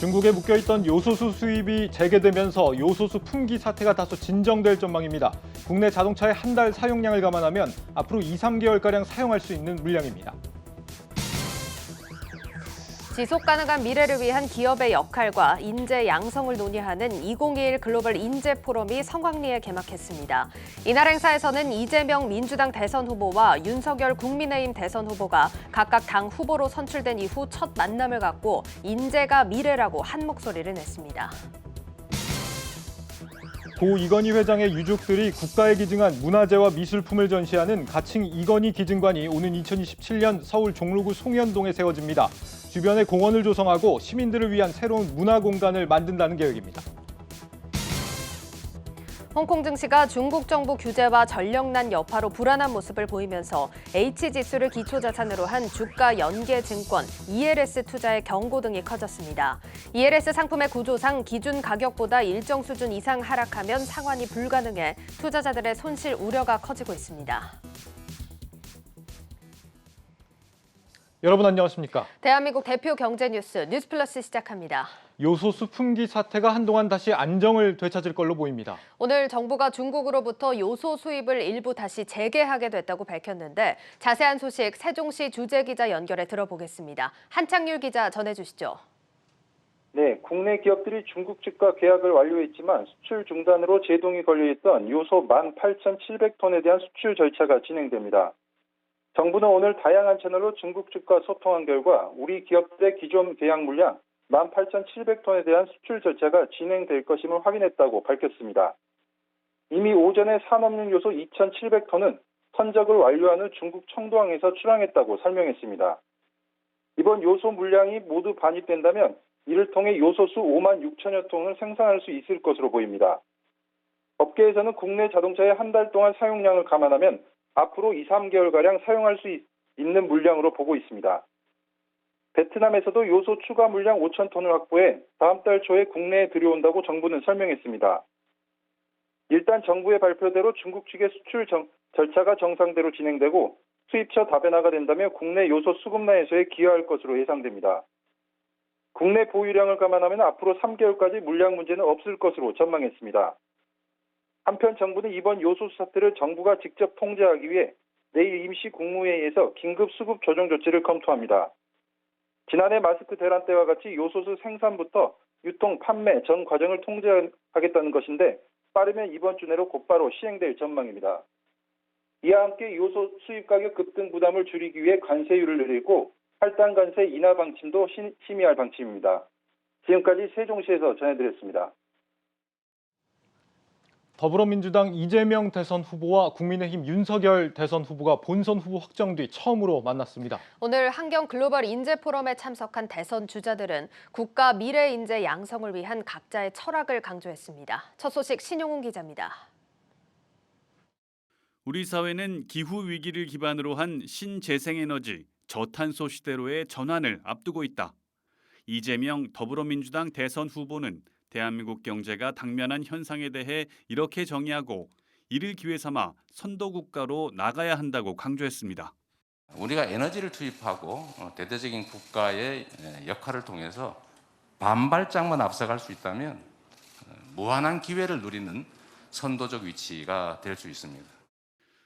중국에 묶여있던 요소수 수입이 재개되면서 요소수 품귀 사태가 다소 진정될 전망입니다. 국내 자동차의 한 달 사용량을 감안하면 앞으로 2~3개월가량 사용할 수 있는 물량입니다. 지속 가능한 미래를 위한 기업의 역할과 인재 양성을 논의하는 2021 글로벌 인재 포럼이 성황리에 개막했습니다. 이날 행사에서는 이재명 민주당 대선 후보와 윤석열 국민의힘 대선 후보가 각각 당 후보로 선출된 이후 첫 만남을 갖고 인재가 미래라고 한 목소리를 냈습니다. 고 이건희 회장의 유족들이 국가에 기증한 문화재와 미술품을 전시하는 가칭 이건희 기증관이 오는 2027년 서울 종로구 송현동에 세워집니다. 주변에 공원을 조성하고 시민들을 위한 새로운 문화 공간을 만든다는 계획입니다. 홍콩 증시가 중국 정부 규제와 전력난 여파로 불안한 모습을 보이면서 H지수를 기초자산으로 한 주가 연계증권, ELS 투자의 경고 등이 커졌습니다. ELS 상품의 구조상 기준 가격보다 일정 수준 이상 하락하면 상환이 불가능해 투자자들의 손실 우려가 커지고 있습니다. 여러분 안녕하십니까? 대한민국 대표 경제 뉴스 뉴스플러스 시작합니다. 요소수 품귀 사태가 한동안 다시 안정을 되찾을 걸로 보입니다. 오늘 정부가 중국으로부터 요소 수입을 일부 다시 재개하게 됐다고 밝혔는데 자세한 소식 세종시 주재기자 연결해 들어보겠습니다. 한창률 기자 전해주시죠. 네, 국내 기업들이 중국 측과 계약을 완료했지만 수출 중단으로 제동이 걸려있던 요소 18,700톤에 대한 수출 절차가 진행됩니다. 정부는 오늘 다양한 채널로 중국 측과 소통한 결과 우리 기업들의 기존 계약 물량 18,700톤에 대한 수출 절차가 진행될 것임을 확인했다고 밝혔습니다. 이미 오전에 산업용 요소 2,700톤은 선적을 완료한 후 중국 청도항에서 출항했다고 설명했습니다. 이번 요소 물량이 모두 반입된다면 이를 통해 요소수 5만 6천여 톤을 생산할 수 있을 것으로 보입니다. 업계에서는 국내 자동차의 한 달 동안 사용량을 감안하면 앞으로 2~3개월가량 사용할 수 있는 물량으로 보고 있습니다. 베트남에서도 요소 추가 물량 5천 톤을 확보해 다음 달 초에 국내에 들여온다고 정부는 설명했습니다. 일단 정부의 발표대로 중국 측의 수출 절차가 정상대로 진행되고 수입처 다변화가 된다면 국내 요소 수급나 해소에 기여할 것으로 예상됩니다. 국내 보유량을 감안하면 앞으로 3개월까지 물량 문제는 없을 것으로 전망했습니다. 한편 정부는 이번 요소수 사태를 정부가 직접 통제하기 위해 내일 임시 국무회의에서 긴급 수급 조정 조치를 검토합니다. 지난해 마스크 대란 때와 같이 요소수 생산부터 유통, 판매 전 과정을 통제하겠다는 것인데 빠르면 이번 주 내로 곧바로 시행될 전망입니다. 이와 함께 요소 수입 가격 급등 부담을 줄이기 위해 관세율을 내리고 할당 관세 인하 방침도 심의할 방침입니다. 지금까지 세종시에서 전해드렸습니다. 더불어민주당 이재명 대선 후보와 국민의힘 윤석열 대선 후보가 본선 후보 확정 뒤 처음으로 만났습니다. 오늘 한경 글로벌 인재 포럼에 참석한 대선 주자들은 국가 미래 인재 양성을 위한 각자의 철학을 강조했습니다. 첫 소식 신용훈 기자입니다. 우리 사회는 기후 위기를 기반으로 한 신재생에너지, 저탄소 시대로의 전환을 앞두고 있다. 이재명 더불어민주당 대선 후보는 대한민국 경제가 당면한 현상에 대해 이렇게 정의하고 이를 기회 삼아 선도국가로 나가야 한다고 강조했습니다. 우리가 에너지를 투입하고 대대적인 국가의 역할을 통해서 반발짝만 앞서갈 수 있다면 무한한 기회를 누리는 선도적 위치가 될 수 있습니다.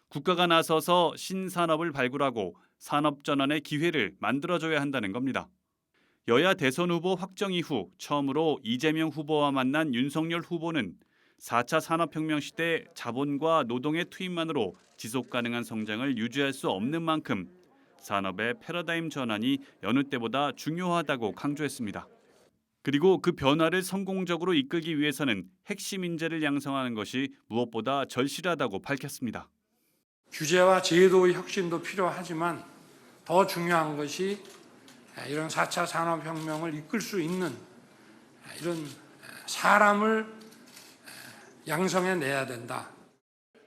국가가 나서서 신산업을 발굴하고 산업전환의 기회를 만들어줘야 한다는 겁니다. 여야 대선 후보 확정 이후 처음으로 이재명 후보와 만난 윤석열 후보는 4차 산업혁명 시대 자본과 노동의 투입만으로 지속 가능한 성장을 유지할 수 없는 만큼 산업의 패러다임 전환이 여느 때보다 중요하다고 강조했습니다. 그리고 그 변화를 성공적으로 이끌기 위해서는 핵심 인재를 양성하는 것이 무엇보다 절실하다고 밝혔습니다. 규제와 제도의 혁신도 필요하지만 더 중요한 것이 이런 4차 산업혁명을 이끌 수 있는 이런 사람을 양성해내야 된다.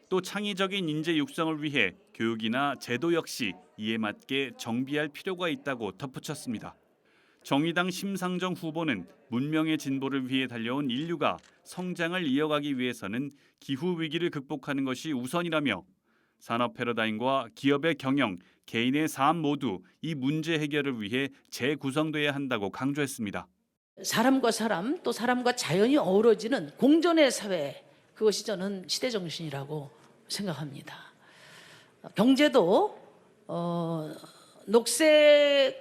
또 창의적인 인재 육성을 위해 교육이나 제도 역시 이에 맞게 정비할 필요가 있다고 덧붙였습니다. 정의당 심상정 후보는 문명의 진보를 위해 달려온 인류가 성장을 이어가기 위해서는 기후 위기를 극복하는 것이 우선이라며 산업 패러다임과 기업의 경영, 개인의 삶 모두 이 문제 해결을 위해 재구성돼야 한다고 강조했습니다. 사람과 사람 또 사람과 자연이 어우러지는 공존의 사회, 그것이 저는 시대 정신이라고 생각합니다. 경제도 녹색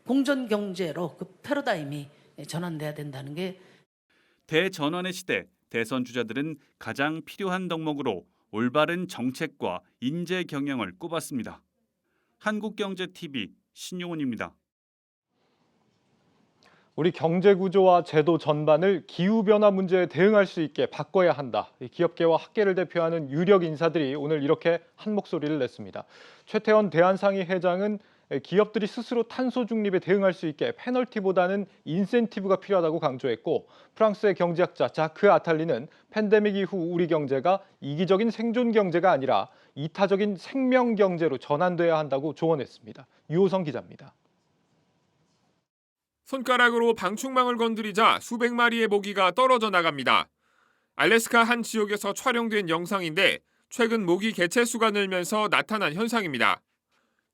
공존 경제로 그 패러다임이 전환돼야 된다는 게 대전환의 시대, 대선 주자들은 가장 필요한 덕목으로 올바른 정책과 인재 경영을 꼽았습니다. 한국경제TV 신용훈입니다. 우리 경제 구조와 제도 전반을 기후변화 문제에 대응할 수 있게 바꿔야 한다. 기업계와 학계를 대표하는 유력 인사들이 오늘 이렇게 한 목소리를 냈습니다. 최태원 대한상의 회장은 기업들이 스스로 탄소 중립에 대응할 수 있게 페널티보다는 인센티브가 필요하다고 강조했고, 프랑스의 경제학자 자크 아탈리는 팬데믹 이후 우리 경제가 이기적인 생존 경제가 아니라 이타적인 생명 경제로 전환돼야 한다고 조언했습니다. 유호성 기자입니다. 손가락으로 방충망을 건드리자 수백 마리의 모기가 떨어져 나갑니다. 알래스카 한 지역에서 촬영된 영상인데 최근 모기 개체수가 늘면서 나타난 현상입니다.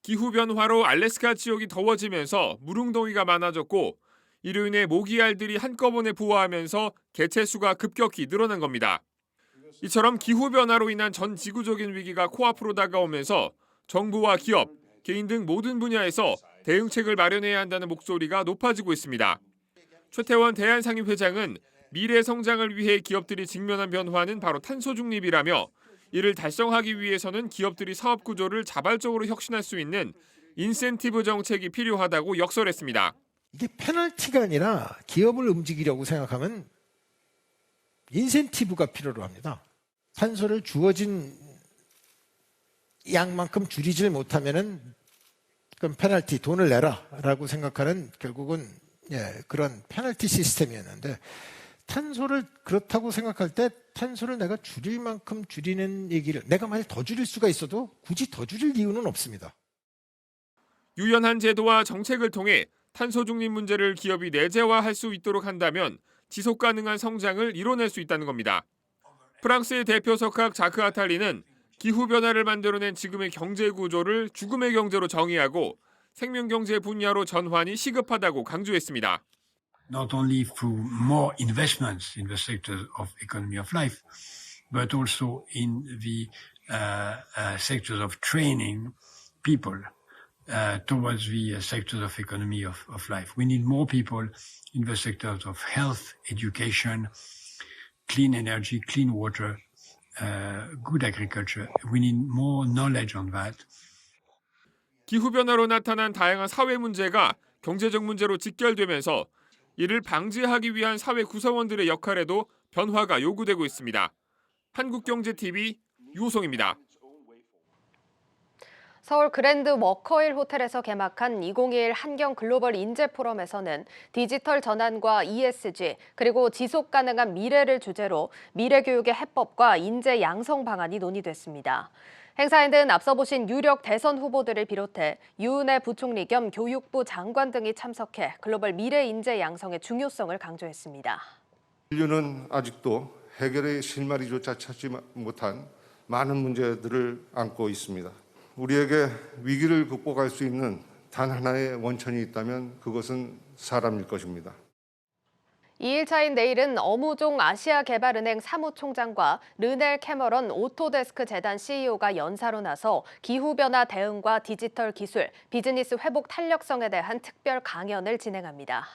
기후변화로 알래스카 지역이 더워지면서 무릉덩이가 많아졌고 이로 인해 모기알들이 한꺼번에 부화하면서 개체수가 급격히 늘어난 겁니다. 이처럼 기후변화로 인한 전 지구적인 위기가 코앞으로 다가오면서 정부와 기업, 개인 등 모든 분야에서 대응책을 마련해야 한다는 목소리가 높아지고 있습니다. 최태원 대한상의 회장은 미래 성장을 위해 기업들이 직면한 변화는 바로 탄소 중립이라며 이를 달성하기 위해서는 기업들이 사업 구조를 자발적으로 혁신할 수 있는 인센티브 정책이 필요하다고 역설했습니다. 이게 페널티가 아니라 기업을 움직이려고 생각하면 인센티브가 필요로 합니다. 탄소를 주어진 양만큼 줄이질 못하면은 그럼 페널티 돈을 내라라고 생각하는 결국은 그런 페널티 시스템이었는데, 탄소를 그렇다고 생각할 때 탄소를 내가 줄일 만큼 줄이는 얘기를, 내가 만약 더 줄일 수가 있어도 굳이 더 줄일 이유는 없습니다. 유연한 제도와 정책을 통해 탄소 중립 문제를 기업이 내재화할 수 있도록 한다면 지속 가능한 성장을 이뤄낼 수 있다는 겁니다. 프랑스의 대표 석학 자크 아탈리는 기후변화를 만들어낸 지금의 경제 구조를 죽음의 경제로 정의하고 생명경제 분야로 전환이 시급하다고 강조했습니다. Not only through more investments in the sector of economy of life, but also in the sectors of training people towards the sectors of economy of life. We need more people in the sectors of health, education, clean energy, clean water, good agriculture. We need more knowledge on that. 기후변화로 나타난 다양한 사회 문제가 경제적 문제로 직결되면서 이를 방지하기 위한 사회 구성원들의 역할에도 변화가 요구되고 있습니다. 한국경제TV 유호성입니다. 서울 그랜드 워커힐 호텔에서 개막한 2021 한경 글로벌 인재 포럼에서는 디지털 전환과 ESG 그리고 지속 가능한 미래를 주제로 미래 교육의 해법과 인재 양성 방안이 논의됐습니다. 행사에는 앞서 보신 유력 대선 후보들을 비롯해 유은혜 부총리 겸 교육부 장관 등이 참석해 글로벌 미래 인재 양성의 중요성을 강조했습니다. 인류는 아직도 해결의 실마리조차 찾지 못한 많은 문제들을 안고 있습니다. 우리에게 위기를 극복할 수 있는 단 하나의 원천이 있다면 그것은 사람일 것입니다. 2일차인 내일은 어무종 아시아개발은행 사무총장과 르넬 캐머런 오토데스크 재단 CEO가 연사로 나서 기후변화 대응과 디지털 기술, 비즈니스 회복 탄력성에 대한 특별 강연을 진행합니다.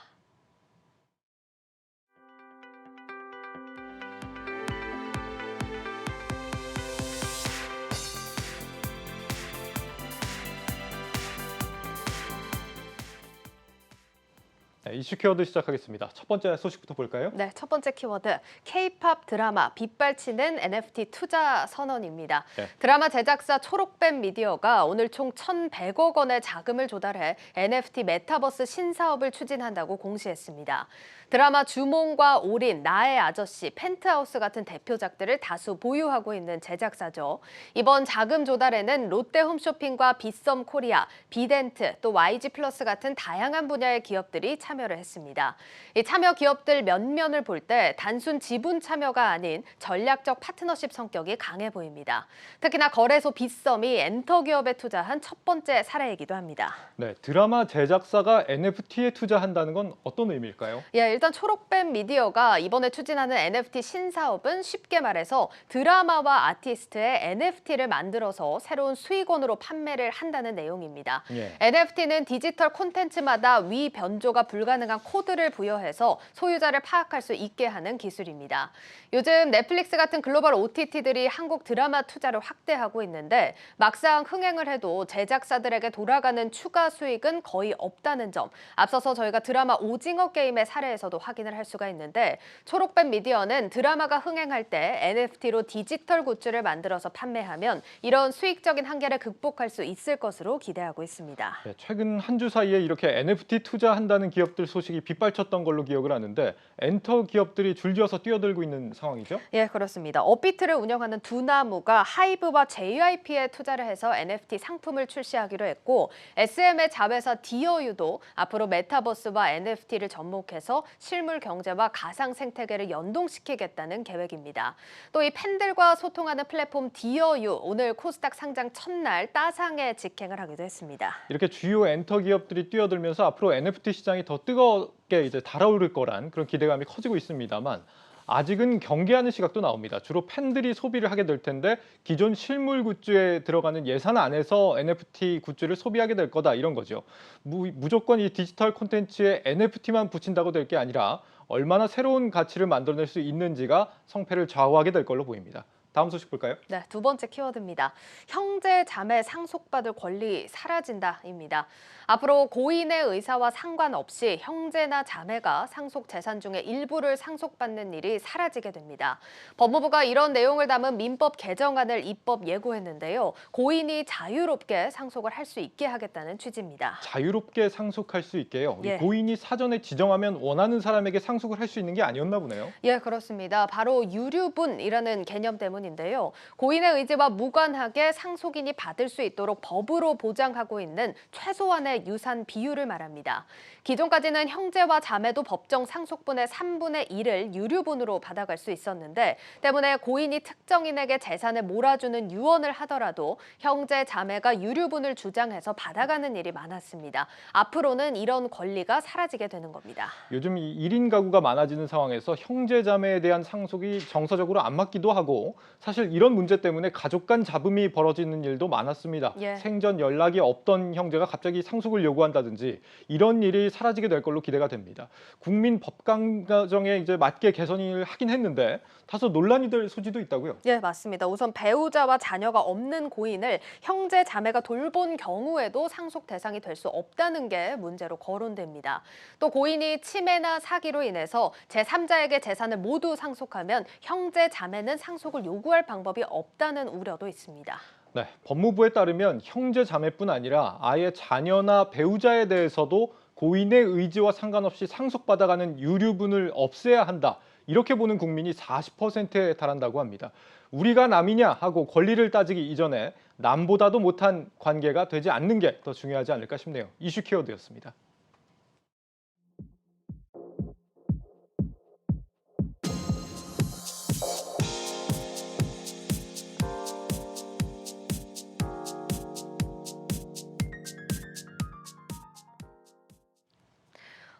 이슈 키워드 시작하겠습니다. 첫 번째 소식부터 볼까요? 네, 첫 번째 키워드, K-팝 드라마 빗발치는 NFT 투자 선언입니다. 네. 드라마 제작사 초록뱀 미디어가 오늘 총 1,100억 원의 자금을 조달해 NFT 메타버스 신사업을 추진한다고 공시했습니다. 드라마 주몽과 올인, 나의 아저씨, 펜트하우스 같은 대표작들을 다수 보유하고 있는 제작사죠. 이번 자금 조달에는 롯데홈쇼핑과 빗썸 코리아, 비덴트, 또 YG 플러스 같은 다양한 분야의 기업들이 참여했습니다. 참여를 했습니다. 이 참여 기업들 면면을 볼 때 단순 지분 참여가 아닌 전략적 파트너십 성격이 강해 보입니다. 특히나 거래소 빗썸이 엔터 기업에 투자한 첫 번째 사례이기도 합니다. 네, 드라마 제작사가 NFT에 투자한다는 건 어떤 의미일까요? 예, 일단 초록뱀 미디어가 이번에 추진하는 NFT 신사업은 쉽게 말해서 드라마와 아티스트의 NFT를 만들어서 새로운 수익원으로 판매를 한다는 내용입니다. 예. NFT는 디지털 콘텐츠마다 위 변조가 불가능한 코드를 부여해서 소유자를 파악할 수 있게 하는 기술입니다. 요즘 넷플릭스 같은 글로벌 OTT들이 한국 드라마 투자를 확대하고 있는데 막상 흥행을 해도 제작사들에게 돌아가는 추가 수익은 거의 없다는 점, 앞서서 저희가 드라마 오징어 게임의 사례에서도 확인을 할 수가 있는데 초록뱀 미디어는 드라마가 흥행할 때 NFT로 디지털 굿즈를 만들어서 판매하면 이런 수익적인 한계를 극복할 수 있을 것으로 기대하고 있습니다. 네, 최근 한 주 사이에 이렇게 NFT 투자한다는 기업들 소식이 빗발쳤던 걸로 기억을 하는데 엔터 기업들이 줄지어서 뛰어들고 있는 상황이죠? 예, 그렇습니다. 업비트를 운영하는 두나무가 하이브와 JYP에 투자를 해서 NFT 상품을 출시하기로 했고 SM의 자회사 디어유도 앞으로 메타버스와 NFT를 접목해서 실물 경제와 가상 생태계를 연동시키겠다는 계획입니다. 또 이 팬들과 소통하는 플랫폼 디어유 오늘 코스닥 상장 첫날 따상에 직행을 하기도 했습니다. 이렇게 주요 엔터 기업들이 뛰어들면서 앞으로 NFT 시장이 더 뜨겁게 이제 달아오를 거란 그런 기대감이 커지고 있습니다만 아직은 경계하는 시각도 나옵니다. 주로 팬들이 소비를 하게 될 텐데 기존 실물 굿즈에 들어가는 예산 안에서 NFT 굿즈를 소비하게 될 거다 이런 거죠. 무조건 이 디지털 콘텐츠에 NFT만 붙인다고 될 게 아니라 얼마나 새로운 가치를 만들어낼 수 있는지가 성패를 좌우하게 될 걸로 보입니다. 다음 소식 볼까요? 네, 두 번째 키워드입니다. 형제, 자매 상속받을 권리 사라진다입니다. 앞으로 고인의 의사와 상관없이 형제나 자매가 상속 재산 중에 일부를 상속받는 일이 사라지게 됩니다. 법무부가 이런 내용을 담은 민법 개정안을 입법 예고했는데요. 고인이 자유롭게 상속을 할 수 있게 하겠다는 취지입니다. 자유롭게 상속할 수 있게요. 예. 고인이 사전에 지정하면 원하는 사람에게 상속을 할 수 있는 게 아니었나 보네요. 예, 그렇습니다. 바로 유류분이라는 개념 때문인데요. 고인의 의지와 무관하게 상속인이 받을 수 있도록 법으로 보장하고 있는 최소한의 유산 비율을 말합니다. 기존까지는 형제와 자매도 법정 상속분의 3분의 1을 유류분으로 받아갈 수 있었는데 때문에 고인이 특정인에게 재산을 몰아주는 유언을 하더라도 형제, 자매가 유류분을 주장해서 받아가는 일이 많았습니다. 앞으로는 이런 권리가 사라지게 되는 겁니다. 요즘 이 1인 가구가 많아지는 상황에서 형제 자매에 대한 상속이 정서적으로 안 맞기도 하고 사실 이런 문제 때문에 가족 간 잡음이 벌어지는 일도 많았습니다. 예. 생전 연락이 없던 형제가 갑자기 상속을 요구한다든지 이런 일이 사라지게 될 걸로 기대가 됩니다. 국민 법강정에 이제 맞게 개선을 하긴 했는데 다소 논란이 될 소지도 있다고요. 예, 맞습니다. 우선 배우자와 자녀가 없는 고인을 형제, 자매가 돌본 경우에도 상속 대상이 될 수 없다는 게 문제로 거론됩니다. 또 고인이 치매나 사기로 인해서 제3자에게 재산을 모두 상속하면 형제, 자매는 상속을 요구할 방법이 없다는 우려도 있습니다. 네, 법무부에 따르면 형제 자매뿐 아니라 아예 자녀나 배우자에 대해서도 고인의 의지와 상관없이 상속받아가는 유류분을 없애야 한다. 이렇게 보는 국민이 40%에 달한다고 합니다. 우리가 남이냐 하고 권리를 따지기 이전에 남보다도 못한 관계가 되지 않는 게 더 중요하지 않을까 싶네요. 이슈 키워드였습니다.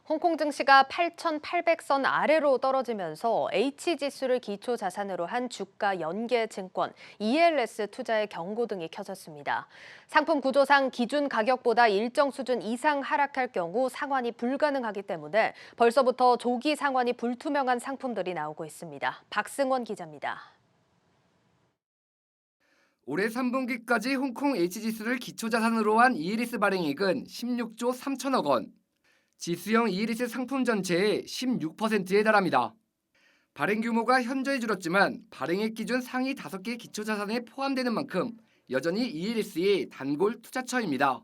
홍콩 증시가 8,800선 아래로 떨어지면서 H지수를 기초자산으로 한 주가 연계증권, ELS 투자의 경고등이 켜졌습니다. 상품 구조상 기준 가격보다 일정 수준 이상 하락할 경우 상환이 불가능하기 때문에 벌써부터 조기 상환이 불투명한 상품들이 나오고 있습니다. 박승원 기자입니다. 올해 3분기까지 홍콩 H지수를 기초자산으로 한 ELS 발행액은 16조 3천억 원. 지수형 ELS 상품 전체의 16%에 달합니다. 발행 규모가 현저히 줄었지만 발행액 기준 상위 5개 기초자산에 포함되는 만큼 여전히 ELS의 단골 투자처입니다.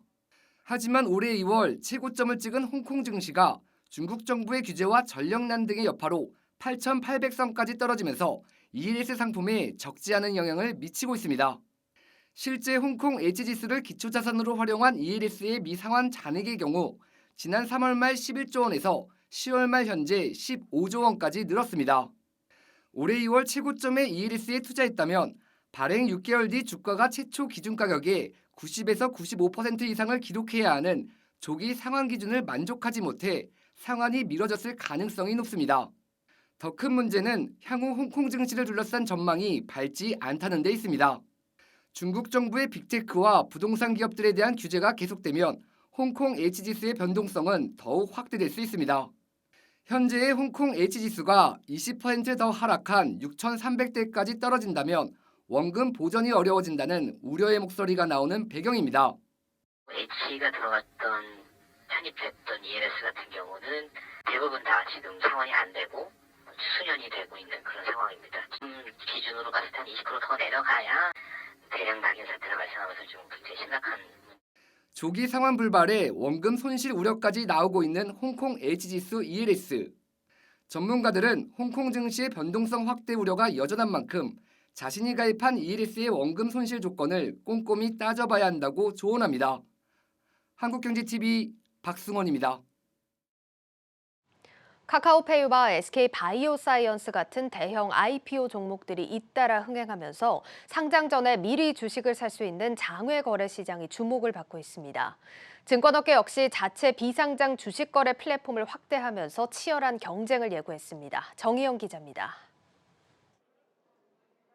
하지만 올해 2월 최고점을 찍은 홍콩 증시가 중국 정부의 규제와 전력난 등의 여파로 8,800선까지 떨어지면서 ELS 상품에 적지 않은 영향을 미치고 있습니다. 실제 홍콩 H지수를 기초자산으로 활용한 ELS의 미상환 잔액의 경우 지난 3월 말 11조 원에서 10월 말 현재 15조 원까지 늘었습니다. 올해 2월 최고점에 ELS에 투자했다면 발행 6개월 뒤 주가가 최초 기준 가격의 90에서 95% 이상을 기록해야 하는 조기 상환 기준을 만족하지 못해 상환이 미뤄졌을 가능성이 높습니다. 더 큰 문제는 향후 홍콩 증시를 둘러싼 전망이 밝지 않다는 데 있습니다. 중국 정부의 빅테크와 부동산 기업들에 대한 규제가 계속되면 홍콩 H지수의 변동성은 더욱 확대될 수 있습니다. 현재의 홍콩 H지수가 20% 더 하락한 6,300대까지 떨어진다면 원금 보전이 어려워진다는 우려의 목소리가 나오는 배경입니다. H가 들어갔던 편입됐던 ELS 같은 경우는 대부분 다 지금 상환이 안 되고 수년이 되고 있는 그런 상황입니다. 지금 기준으로 봤을 때 한 20%더 내려가야 대량 낙인 사태가 발생하면서 좀 굉장히 심각한. 조기 상환 불발에 원금 손실 우려까지 나오고 있는 홍콩 H지수 ELS. 전문가들은 홍콩 증시의 변동성 확대 우려가 여전한 만큼 자신이 가입한 ELS의 원금 손실 조건을 꼼꼼히 따져봐야 한다고 조언합니다. 한국경제TV 박승원입니다. 카카오페이와 SK바이오사이언스 같은 대형 IPO 종목들이 잇따라 흥행하면서 상장 전에 미리 주식을 살 수 있는 장외 거래 시장이 주목을 받고 있습니다. 증권업계 역시 자체 비상장 주식 거래 플랫폼을 확대하면서 치열한 경쟁을 예고했습니다. 정희영 기자입니다.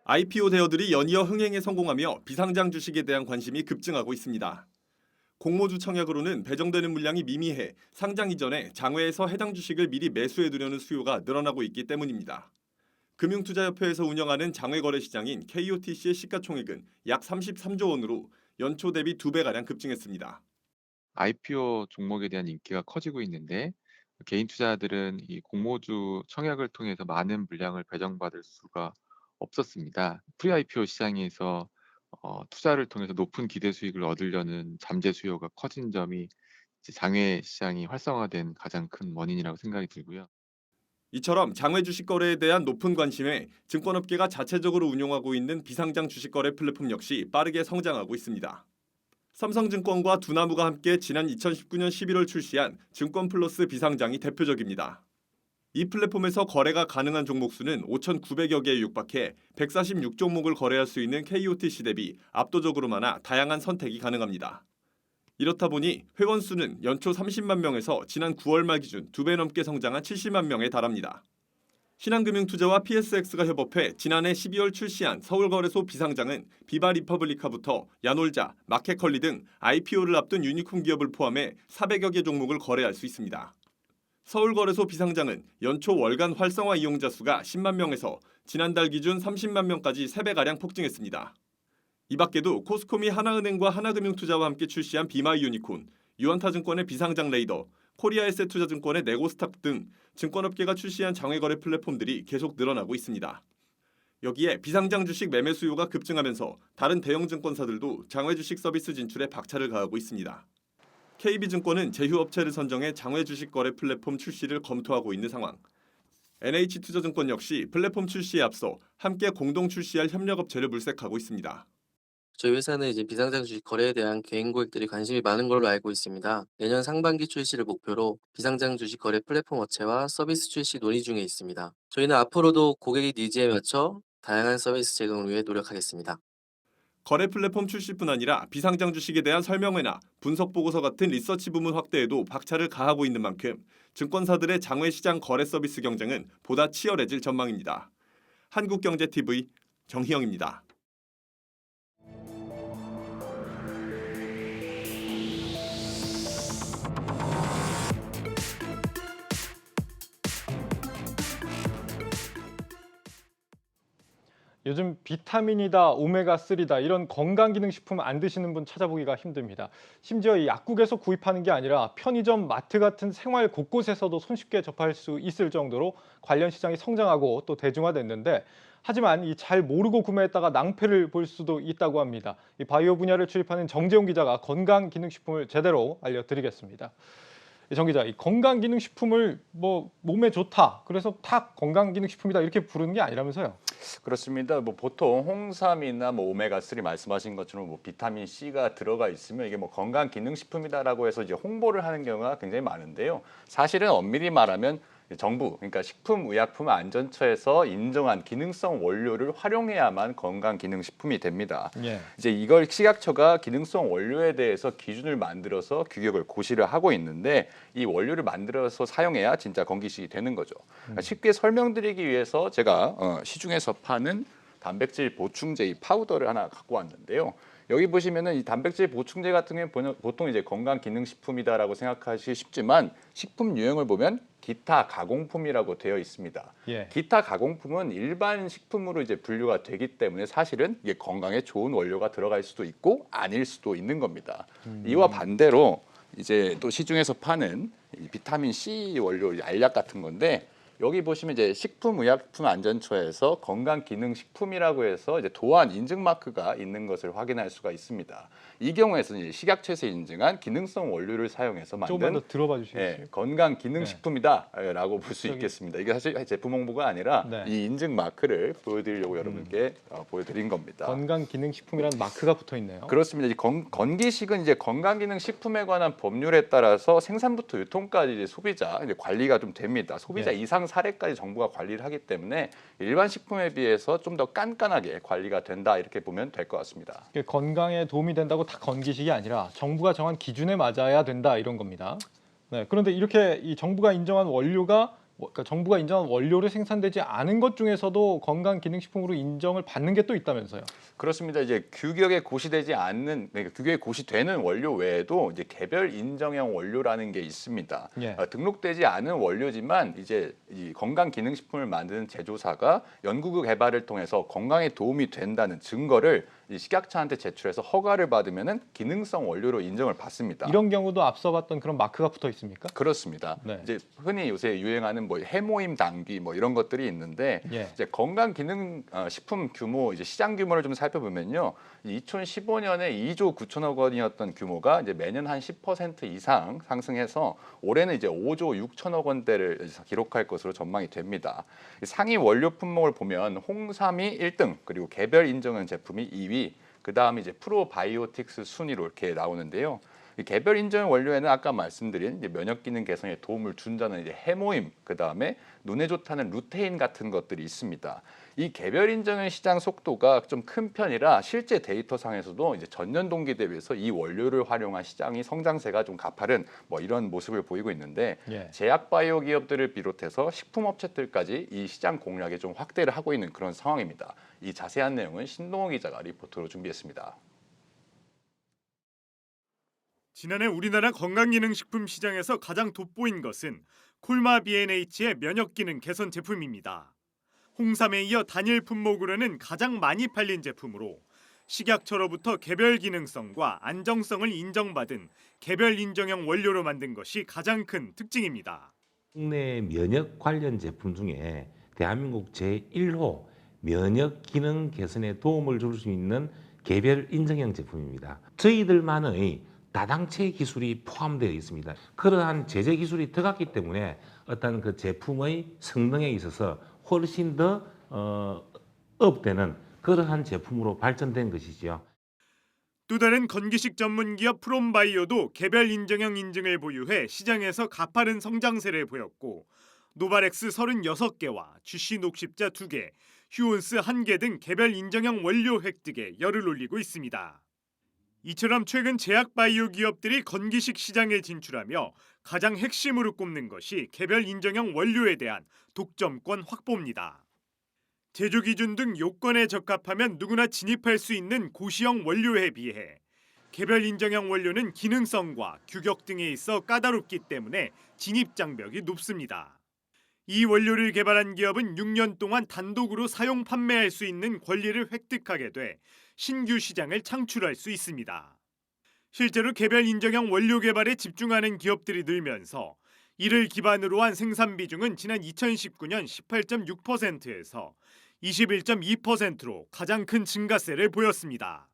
IPO 대여들이 연이어 흥행에 성공하며 비상장 주식에 대한 관심이 급증하고 있습니다. 공모주 청약으로는 배정되는 물량이 미미해 상장 이전에 장외에서 해당 주식을 미리 매수해두려는 수요가 늘어나고 있기 때문입니다. 금융투자협회에서 운영하는 장외 거래 시장인 KOTC의 시가총액은 약 33조 원으로 연초 대비 2배가량 급증했습니다. IPO 종목에 대한 인기가 커지고 있는데 개인 투자자들은 이 공모주 청약을 통해서 많은 물량을 배정받을 수가 없었습니다. 프리-IPO 시장에서 투자를 통해서 높은 기대 수익을 얻으려는 잠재 수요가 커진 점이 장외 시장이 활성화된 가장 큰 원인이라고 생각이 들고요. 이처럼 장외 주식 거래에 대한 높은 관심에 증권업계가 자체적으로 운용하고 있는 비상장 주식 거래 플랫폼 역시 빠르게 성장하고 있습니다. 삼성증권과 두나무가 함께 지난 2019년 11월 출시한 증권플러스 비상장이 대표적입니다. 이 플랫폼에서 거래가 가능한 종목 수는 5,900여 개에 육박해 146종목을 거래할 수 있는 KOTC 대비 압도적으로 많아 다양한 선택이 가능합니다. 이렇다 보니 회원 수는 연초 30만 명에서 지난 9월 말 기준 2배 넘게 성장한 70만 명에 달합니다. 신한금융투자와 PSX가 협업해 지난해 12월 출시한 서울거래소 비상장은 비바 리퍼블리카부터 야놀자, 마켓컬리 등 IPO를 앞둔 유니콘 기업을 포함해 400여 개 종목을 거래할 수 있습니다. 서울거래소 비상장은 연초 월간 활성화 이용자 수가 10만 명에서 지난달 기준 30만 명까지 3배가량 폭증했습니다. 이 밖에도 코스코미 하나은행과 하나금융투자와 함께 출시한 비마이 유니콘, 유한타증권의 비상장 레이더, 코리아에셋투자증권의 네고스탑 등 증권업계가 출시한 장외거래 플랫폼들이 계속 늘어나고 있습니다. 여기에 비상장 주식 매매 수요가 급증하면서 다른 대형 증권사들도 장외 주식 서비스 진출에 박차를 가하고 있습니다. KB증권은 제휴업체를 선정해 장외 주식 거래 플랫폼 출시를 검토하고 있는 상황. NH투자증권 역시 플랫폼 출시에 앞서 함께 공동 출시할 협력업체를 물색하고 있습니다. 저희 회사는 이제 비상장 주식 거래에 대한 개인 고객들이 관심이 많은 걸로 알고 있습니다. 내년 상반기 출시를 목표로 비상장 주식 거래 플랫폼 업체와 서비스 출시 논의 중에 있습니다. 저희는 앞으로도 고객의 니즈에 맞춰 다양한 서비스 제공을 위해 노력하겠습니다. 거래 플랫폼 출시뿐 아니라 비상장 주식에 대한 설명회나 분석 보고서 같은 리서치 부문 확대에도 박차를 가하고 있는 만큼 증권사들의 장외 시장 거래 서비스 경쟁은 보다 치열해질 전망입니다. 한국경제TV 정희영입니다. 요즘 비타민이다, 오메가3다 이런 건강기능식품 안 드시는 분 찾아보기가 힘듭니다. 심지어 이 약국에서 구입하는 게 아니라 편의점, 마트 같은 생활 곳곳에서도 손쉽게 접할 수 있을 정도로 관련 시장이 성장하고 또 대중화됐는데 하지만 이 잘 모르고 구매했다가 낭패를 볼 수도 있다고 합니다. 이 바이오 분야를 출입하는 정재용 기자가 건강기능식품을 제대로 알려드리겠습니다. 정 기자, 이 건강기능식품을 뭐 몸에 좋다, 그래서 다 건강기능식품이다 이렇게 부르는 게 아니라면서요? 그렇습니다. 뭐 보통 홍삼이나 뭐 오메가3 말씀하신 것처럼 뭐 비타민 C가 들어가 있으면 이게 뭐 건강기능식품이다라고 해서 이제 홍보를 하는 경우가 굉장히 많은데요. 사실은 엄밀히 말하면 정부, 그러니까 식품의약품안전처에서 인정한 기능성 원료를 활용해야만 건강기능식품이 됩니다. 예. 이제 이걸 식약처가 기능성 원료에 대해서 기준을 만들어서 규격을 고시를 하고 있는데 이 원료를 만들어서 사용해야 진짜 건기식이 되는 거죠. 그러니까 쉽게 설명드리기 위해서 제가 시중에서 파는 단백질 보충제 이 파우더를 하나 갖고 왔는데요. 여기 보시면은 이 단백질 보충제 같은 경우는 보통 이제 건강기능식품이다라고 생각하시기 쉽지만 식품 유형을 보면 기타 가공품이라고 되어 있습니다. 예. 기타 가공품은 일반 식품으로 이제 분류가 되기 때문에 사실은 이게 건강에 좋은 원료가 들어갈 수도 있고 아닐 수도 있는 겁니다. 이와 반대로 이제 또 시중에서 파는 이 비타민 C 원료 알약 같은 건데 여기 보시면 이제 식품의약품안전처에서 건강기능식품이라고 해서 이제 도안 인증 마크가 있는 것을 확인할 수가 있습니다. 이 경우에서는 이제 식약처에서 인증한 기능성 원료를 사용해서 조금만 만든 더 들어봐 주시겠어요? 건강기능식품이다라고 볼 수 있겠습니다. 이게 사실 제품 홍보가 아니라 네. 이 인증 마크를 보여드리려고 여러분께 보여드린 겁니다. 건강기능식품이라는 마크가 붙어 있네요. 그렇습니다. 건기식은 이제 건강기능식품에 관한 법률에 따라서 생산부터 유통까지 이제 소비자 이제 관리가 좀 됩니다. 소비자 예. 이상 사례까지 정부가 관리를 하기 때문에 일반 식품에 비해서 좀 더 깐깐하게 관리가 된다 이렇게 보면 될 것 같습니다. 건강에 도움이 된다고 다 건기식이 아니라 정부가 정한 기준에 맞아야 된다 이런 겁니다. 네, 그런데 이렇게 이 정부가 인정한 원료가 그러니까 정부가 인정한 원료를 생산되지 않은 것 중에서도 건강기능식품으로 인정을 받는 게 또 있다면서요? 그렇습니다. 이제 규격에 고시되지 않는, 그러니까 규격에 고시되는 원료 외에도 이제 개별 인정형 원료라는 게 있습니다. 예. 등록되지 않은 원료지만 이제 이 건강기능식품을 만드는 제조사가 연구 개발을 통해서 건강에 도움이 된다는 증거를 이 식약처한테 제출해서 허가를 받으면은 기능성 원료로 인정을 받습니다. 이런 경우도 앞서 봤던 그런 마크가 붙어 있습니까? 그렇습니다. 네. 이제 흔히 요새 유행하는 뭐 해모임 당귀 뭐 이런 것들이 있는데 예. 이제 건강기능 식품 규모 이제 시장 규모를 좀 살펴보면요. 2015년에 2조 9천억 원이었던 규모가 이제 매년 한 10% 이상 상승해서 올해는 이제 5조 6천억 원대를 기록할 것으로 전망이 됩니다. 상위 원료 품목을 보면 홍삼이 1등, 그리고 개별 인정한 제품이 2위, 그다음에 이제 프로바이오틱스 순위로 이렇게 나오는데요. 이 개별 인정 원료에는 아까 말씀드린 이제 면역 기능 개선에 도움을 준다는 이제 해모임, 그다음에 눈에 좋다는 루테인 같은 것들이 있습니다. 이 개별 인정의 시장 속도가 좀 큰 편이라 실제 데이터상에서도 이제 전년 동기 대비해서 이 원료를 활용한 시장이 성장세가 좀 가파른 뭐 이런 모습을 보이고 있는데 예. 제약 바이오 기업들을 비롯해서 식품 업체들까지 이 시장 공략에 좀 확대를 하고 있는 그런 상황입니다. 이 자세한 내용은 신동호 기자가 리포트로 준비했습니다. 지난해 우리나라 건강기능식품 시장에서 가장 돋보인 것은 콜마 B&H의 면역기능 개선 제품입니다. 홍삼에 이어 단일 품목으로는 가장 많이 팔린 제품으로 식약처로부터 개별 기능성과 안정성을 인정받은 개별 인정형 원료로 만든 것이 가장 큰 특징입니다. 국내 면역 관련 제품 중에 대한민국 제1호 면역 기능 개선에 도움을 줄 수 있는 개별 인정형 제품입니다. 저희들만의 다당체 기술이 포함되어 있습니다. 그러한 제재 기술이 들어갔기 때문에 어떤 그 제품의 성능에 있어서 훨씬 더 업되는 그러한 제품으로 발전된 것이죠. 또 다른 건기식 전문 기업 프롬바이오도 개별 인정형 인증을 보유해 시장에서 가파른 성장세를 보였고 노바렉스 36개와 GC 녹십자 2개, 휴온스 1개 등 개별 인정형 원료 획득에 열을 올리고 있습니다. 이처럼 최근 제약 바이오 기업들이 건기식 시장에 진출하며 가장 핵심으로 꼽는 것이 개별 인정형 원료에 대한 독점권 확보입니다. 제조 기준 등 요건에 적합하면 누구나 진입할 수 있는 고시형 원료에 비해 개별 인정형 원료는 기능성과 규격 등에 있어 까다롭기 때문에 진입 장벽이 높습니다. 이 원료를 개발한 기업은 6년 동안 단독으로 사용 판매할 수 있는 권리를 획득하게 돼 신규 시장을 창출할 수 있습니다. 실제로 개별 인정형 원료 개발에 집중하는 기업들이 늘면서 이를 기반으로 한 생산 비중은 지난 2019년 18.6%에서 21.2%로 가장 큰 증가세를 보였습니다.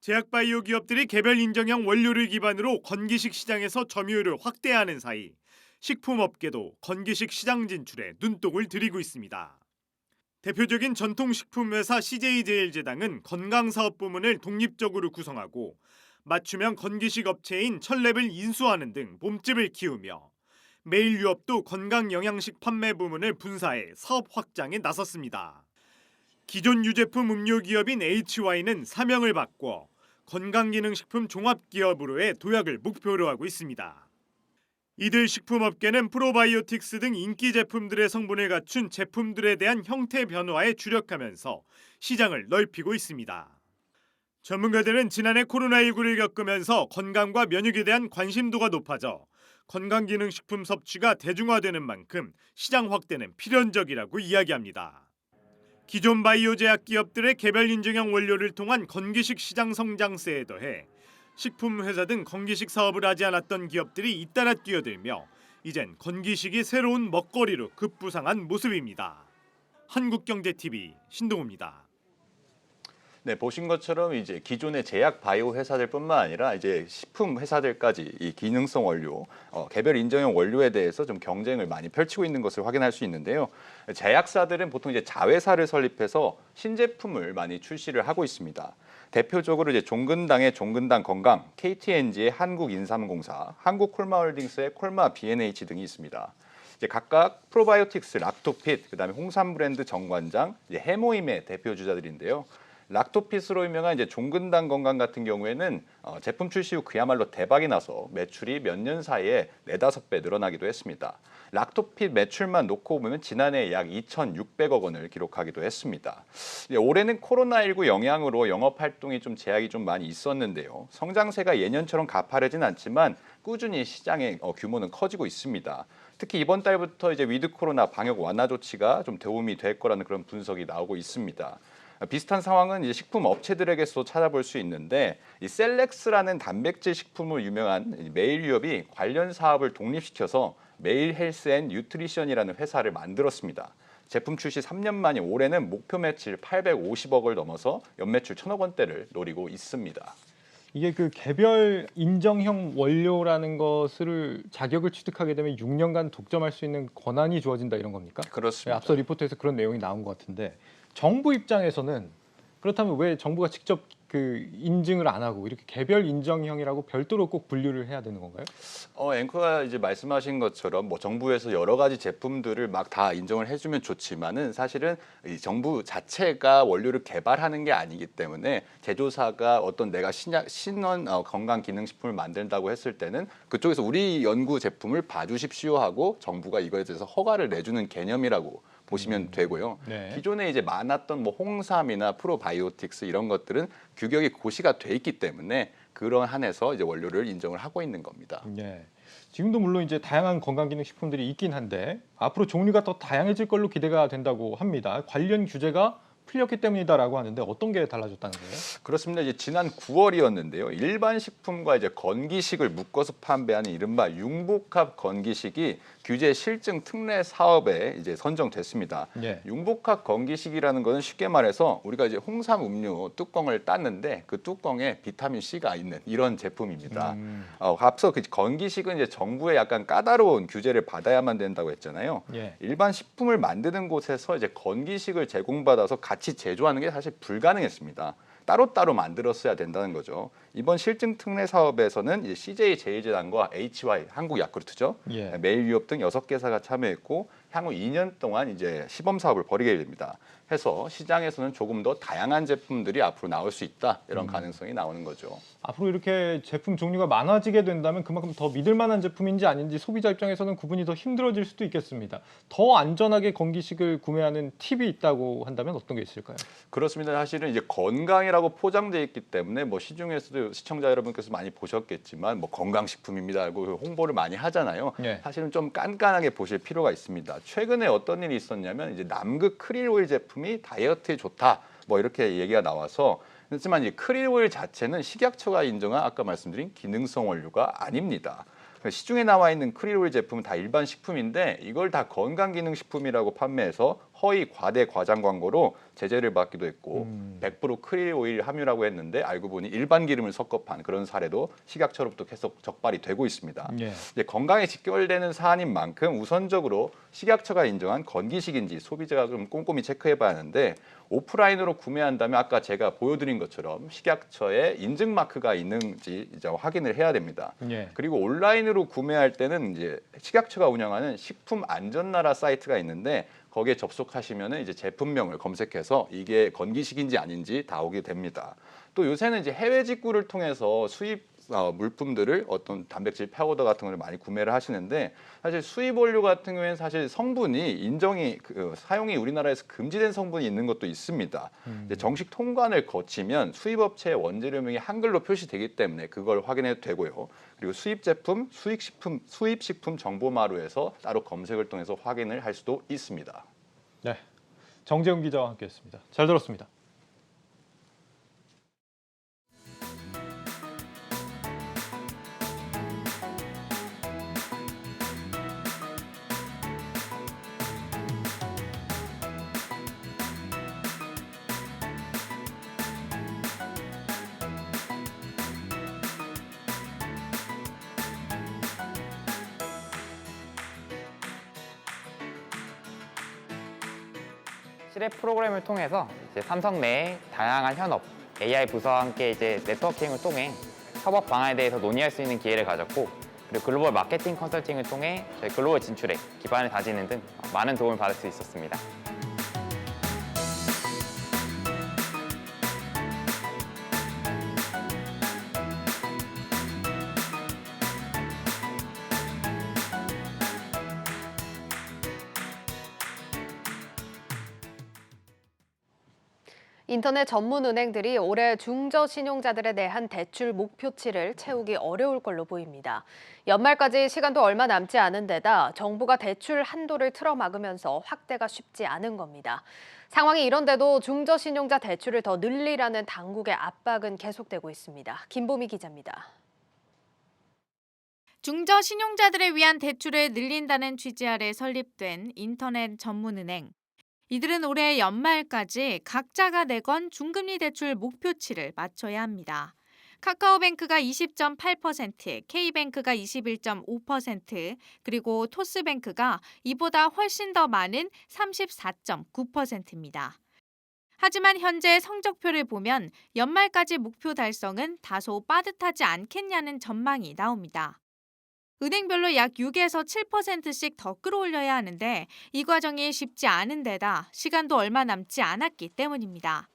제약바이오 기업들이 개별 인정형 원료를 기반으로 건기식 시장에서 점유율을 확대하는 사이 식품업계도 건기식 시장 진출에 눈독을 들이고 있습니다. 대표적인 전통식품회사 CJ제일제당은 건강사업 부문을 독립적으로 구성하고 맞춤형 건기식 업체인 철랩을 인수하는 등 몸집을 키우며 메일유업도 건강영양식 판매 부문을 분사해 사업 확장에 나섰습니다. 기존 유제품 음료 기업인 HY는 사명을 바꿔 건강기능식품 종합기업으로의 도약을 목표로 하고 있습니다. 이들 식품업계는 프로바이오틱스 등 인기 제품들의 성분을 갖춘 제품들에 대한 형태 변화에 주력하면서 시장을 넓히고 있습니다. 전문가들은 지난해 코로나19를 겪으면서 건강과 면역에 대한 관심도가 높아져 건강기능식품 섭취가 대중화되는 만큼 시장 확대는 필연적이라고 이야기합니다. 기존 바이오 제약 기업들의 개별 인증형 원료를 통한 건기식 시장 성장세에 더해 식품 회사 등 건기식 사업을 하지 않았던 기업들이 잇따라 뛰어들며 이젠 건기식이 새로운 먹거리로 급부상한 모습입니다. 한국경제TV 신동우입니다. 네, 보신 것처럼 이제 기존의 제약 바이오 회사들뿐만 아니라 이제 식품 회사들까지 이 기능성 원료, 개별 인정형 원료에 대해서 좀 경쟁을 많이 펼치고 있는 것을 확인할 수 있는데요. 제약사들은 보통 이제 자회사를 설립해서 신제품을 많이 출시를 하고 있습니다. 대표적으로 이제 종근당의 종근당 건강, KTNG의 한국인삼공사, 한국콜마홀딩스의 콜마 B&H 등이 있습니다. 이제 각각 프로바이오틱스, 락토핏, 그다음에 홍삼 브랜드 정관장, 이제 해모임의 대표 주자들인데요. 락토핏으로 유명한 이제 종근당 건강 같은 경우에는 제품 출시 후 그야말로 대박이 나서 매출이 몇 년 사이에 4-5배 늘어나기도 했습니다. 락토핏 매출만 놓고 보면 지난해 약 2,600억 원을 기록하기도 했습니다. 올해는 코로나19 영향으로 영업 활동이 좀 제약이 좀 많이 있었는데요. 성장세가 예년처럼 가파르진 않지만 꾸준히 시장의 규모는 커지고 있습니다. 특히 이번 달부터 이제 위드 코로나 방역 완화 조치가 좀 도움이 될 거라는 그런 분석이 나오고 있습니다. 비슷한 상황은 이제 식품 업체들에게서 찾아볼 수 있는데 이 셀렉스라는 단백질 식품으로 유명한 메일유업이 관련 사업을 독립시켜서 메일 헬스 앤 뉴트리션이라는 회사를 만들었습니다. 제품 출시 3년 만인 올해는 목표 매출 850억을 넘어서 연매출 1,000억 원대를 노리고 있습니다. 이게 그 개별 인정형 원료라는 것을 자격을 취득하게 되면 6년간 독점할 수 있는 권한이 주어진다 이런 겁니까? 그렇습니다. 앞서 리포트에서 그런 내용이 나온 것 같은데 정부 입장에서는 그렇다면 왜 정부가 직접 그 인증을 안 하고 이렇게 개별 인정형이라고 별도로 꼭 분류를 해야 되는 건가요? 앵커가 이제 말씀하신 것처럼 뭐 정부에서 여러 가지 제품들을 막 다 인정을 해주면 좋지만은 사실은 이 정부 자체가 원료를 개발하는 게 아니기 때문에 제조사가 어떤 내가 신원 건강 기능식품을 만든다고 했을 때는 그쪽에서 우리 연구 제품을 봐주십시오 하고 정부가 이거에 대해서 허가를 내주는 개념이라고 보시면 되고요. 네. 기존에 이제 많았던 뭐 홍삼이나 프로바이오틱스 이런 것들은 규격이 고시가 돼 있기 때문에 그런 한에서 이제 원료를 인정을 하고 있는 겁니다. 네. 지금도 물론 이제 다양한 건강기능식품들이 있긴 한데 앞으로 종류가 더 다양해질 걸로 기대가 된다고 합니다. 관련 규제가 풀렸기 때문이다라고 하는데 어떤 게 달라졌다는 거예요? 그렇습니다. 이제 지난 9월이었는데요. 일반 식품과 이제 건기식을 묶어서 판매하는 이른바 융복합 건기식이 규제 실증 특례 사업에 이제 선정됐습니다. 네. 융복합 건기식이라는 것은 쉽게 말해서 우리가 이제 홍삼 음료 뚜껑을 땄는데 그 뚜껑에 비타민 C가 있는 이런 제품입니다. 앞서 그 건기식은 이제 정부의 약간 까다로운 규제를 받아야만 된다고 했잖아요. 예. 일반 식품을 만드는 곳에서 이제 건기식을 제공받아서 같이 제조하는 게 사실 불가능했습니다. 따로따로 만들었어야 된다는 거죠. 이번 실증 특례 사업에서는 이제 CJ제일제당과 HY 한국야쿠르트죠. 예. 메일유업 등 6개사가 참여했고 향후 2년 동안 이제 시범 사업을 벌이게 됩니다. 해서 시장에서는 조금 더 다양한 제품들이 앞으로 나올 수 있다 이런 가능성이 나오는 거죠. 앞으로 이렇게 제품 종류가 많아지게 된다면 그만큼 더 믿을 만한 제품인지 아닌지 소비자 입장에서는 구분이 더 힘들어질 수도 있겠습니다. 더 안전하게 건기식을 구매하는 팁이 있다고 한다면 어떤 게 있을까요? 그렇습니다. 사실은 이제 건강이라고 포장되어 있기 때문에 뭐 시중에서도 시청자 여러분께서 많이 보셨겠지만 뭐 건강식품입니다 하고 홍보를 많이 하잖아요. 예. 사실은 좀 깐깐하게 보실 필요가 있습니다. 최근에 어떤 일이 있었냐면 이제 남극 크릴 오일 제품이 다이어트에 좋다 뭐 이렇게 얘기가 나와서 하지만 이 크릴 오일 자체는 식약처가 인정한 아까 말씀드린 기능성 원료가 아닙니다. 시중에 나와 있는 크릴 오일 제품은 다 일반 식품인데 이걸 다 건강기능식품이라고 판매해서 허위 과대 과장 광고로 제재를 받기도 했고 100% 크릴 오일 함유라고 했는데 알고 보니 일반 기름을 섞어 판 그런 사례도 식약처로부터 계속 적발이 되고 있습니다. 이제 건강에 직결되는 사안인 만큼 우선적으로 식약처가 인정한 건기식인지 소비자가 좀 꼼꼼히 체크해봐야 하는데 오프라인으로 구매한다면 아까 제가 보여드린 것처럼 식약처에 인증 마크가 있는지 이제 확인을 해야 됩니다. 그리고 온라인으로 구매할 때는 이제 식약처가 운영하는 식품안전나라 사이트가 있는데 거기에 접속하시면은 이제 제품명을 검색해서 이게 건기식인지 아닌지 다 오게 됩니다. 또 요새는 이제 해외 직구를 통해서 수입 물품들을 어떤 단백질 파우더 같은 걸 많이 구매를 하시는데 사실 수입 원료 같은 경우에는 사실 성분이 인정이 사용이 우리나라에서 금지된 성분이 있는 것도 있습니다. 이제 정식 통관을 거치면 수입 업체의 원재료명이 한글로 표시되기 때문에 그걸 확인해도 되고요. 그리고 수입 제품, 수입 식품 정보마루에서 따로 검색을 통해서 확인을 할 수도 있습니다. 네, 정재훈 기자와 함께했습니다. 잘 들었습니다. 실외 프로그램을 통해서 이제 삼성 내 다양한 현업, AI 부서와 함께 이제 네트워킹을 통해 협업 방안에 대해서 논의할 수 있는 기회를 가졌고, 그리고 글로벌 마케팅 컨설팅을 통해 저희 글로벌 진출에 기반을 다지는 등 많은 도움을 받을 수 있었습니다. 인터넷 전문 은행들이 올해 중저신용자들에 대한 대출 목표치를 채우기 어려울 걸로 보입니다. 연말까지 시간도 얼마 남지 않은 데다 정부가 대출 한도를 틀어막으면서 확대가 쉽지 않은 겁니다. 상황이 이런데도 중저신용자 대출을 더 늘리라는 당국의 압박은 계속되고 있습니다. 김보미 기자입니다. 중저신용자들을 위한 대출을 늘린다는 취지 아래 설립된 인터넷 전문은행. 이들은 올해 연말까지 각자가 내건 중금리 대출 목표치를 맞춰야 합니다. 카카오뱅크가 20.8%, K뱅크가 21.5%, 그리고 토스뱅크가 이보다 훨씬 더 많은 34.9%입니다. 하지만 현재 성적표를 보면 연말까지 목표 달성은 다소 빠듯하지 않겠냐는 전망이 나옵니다. 은행별로 약 6에서 7%씩 더 끌어올려야 하는데 이 과정이 쉽지 않은 데다 시간도 얼마 남지 않았기 때문입니다.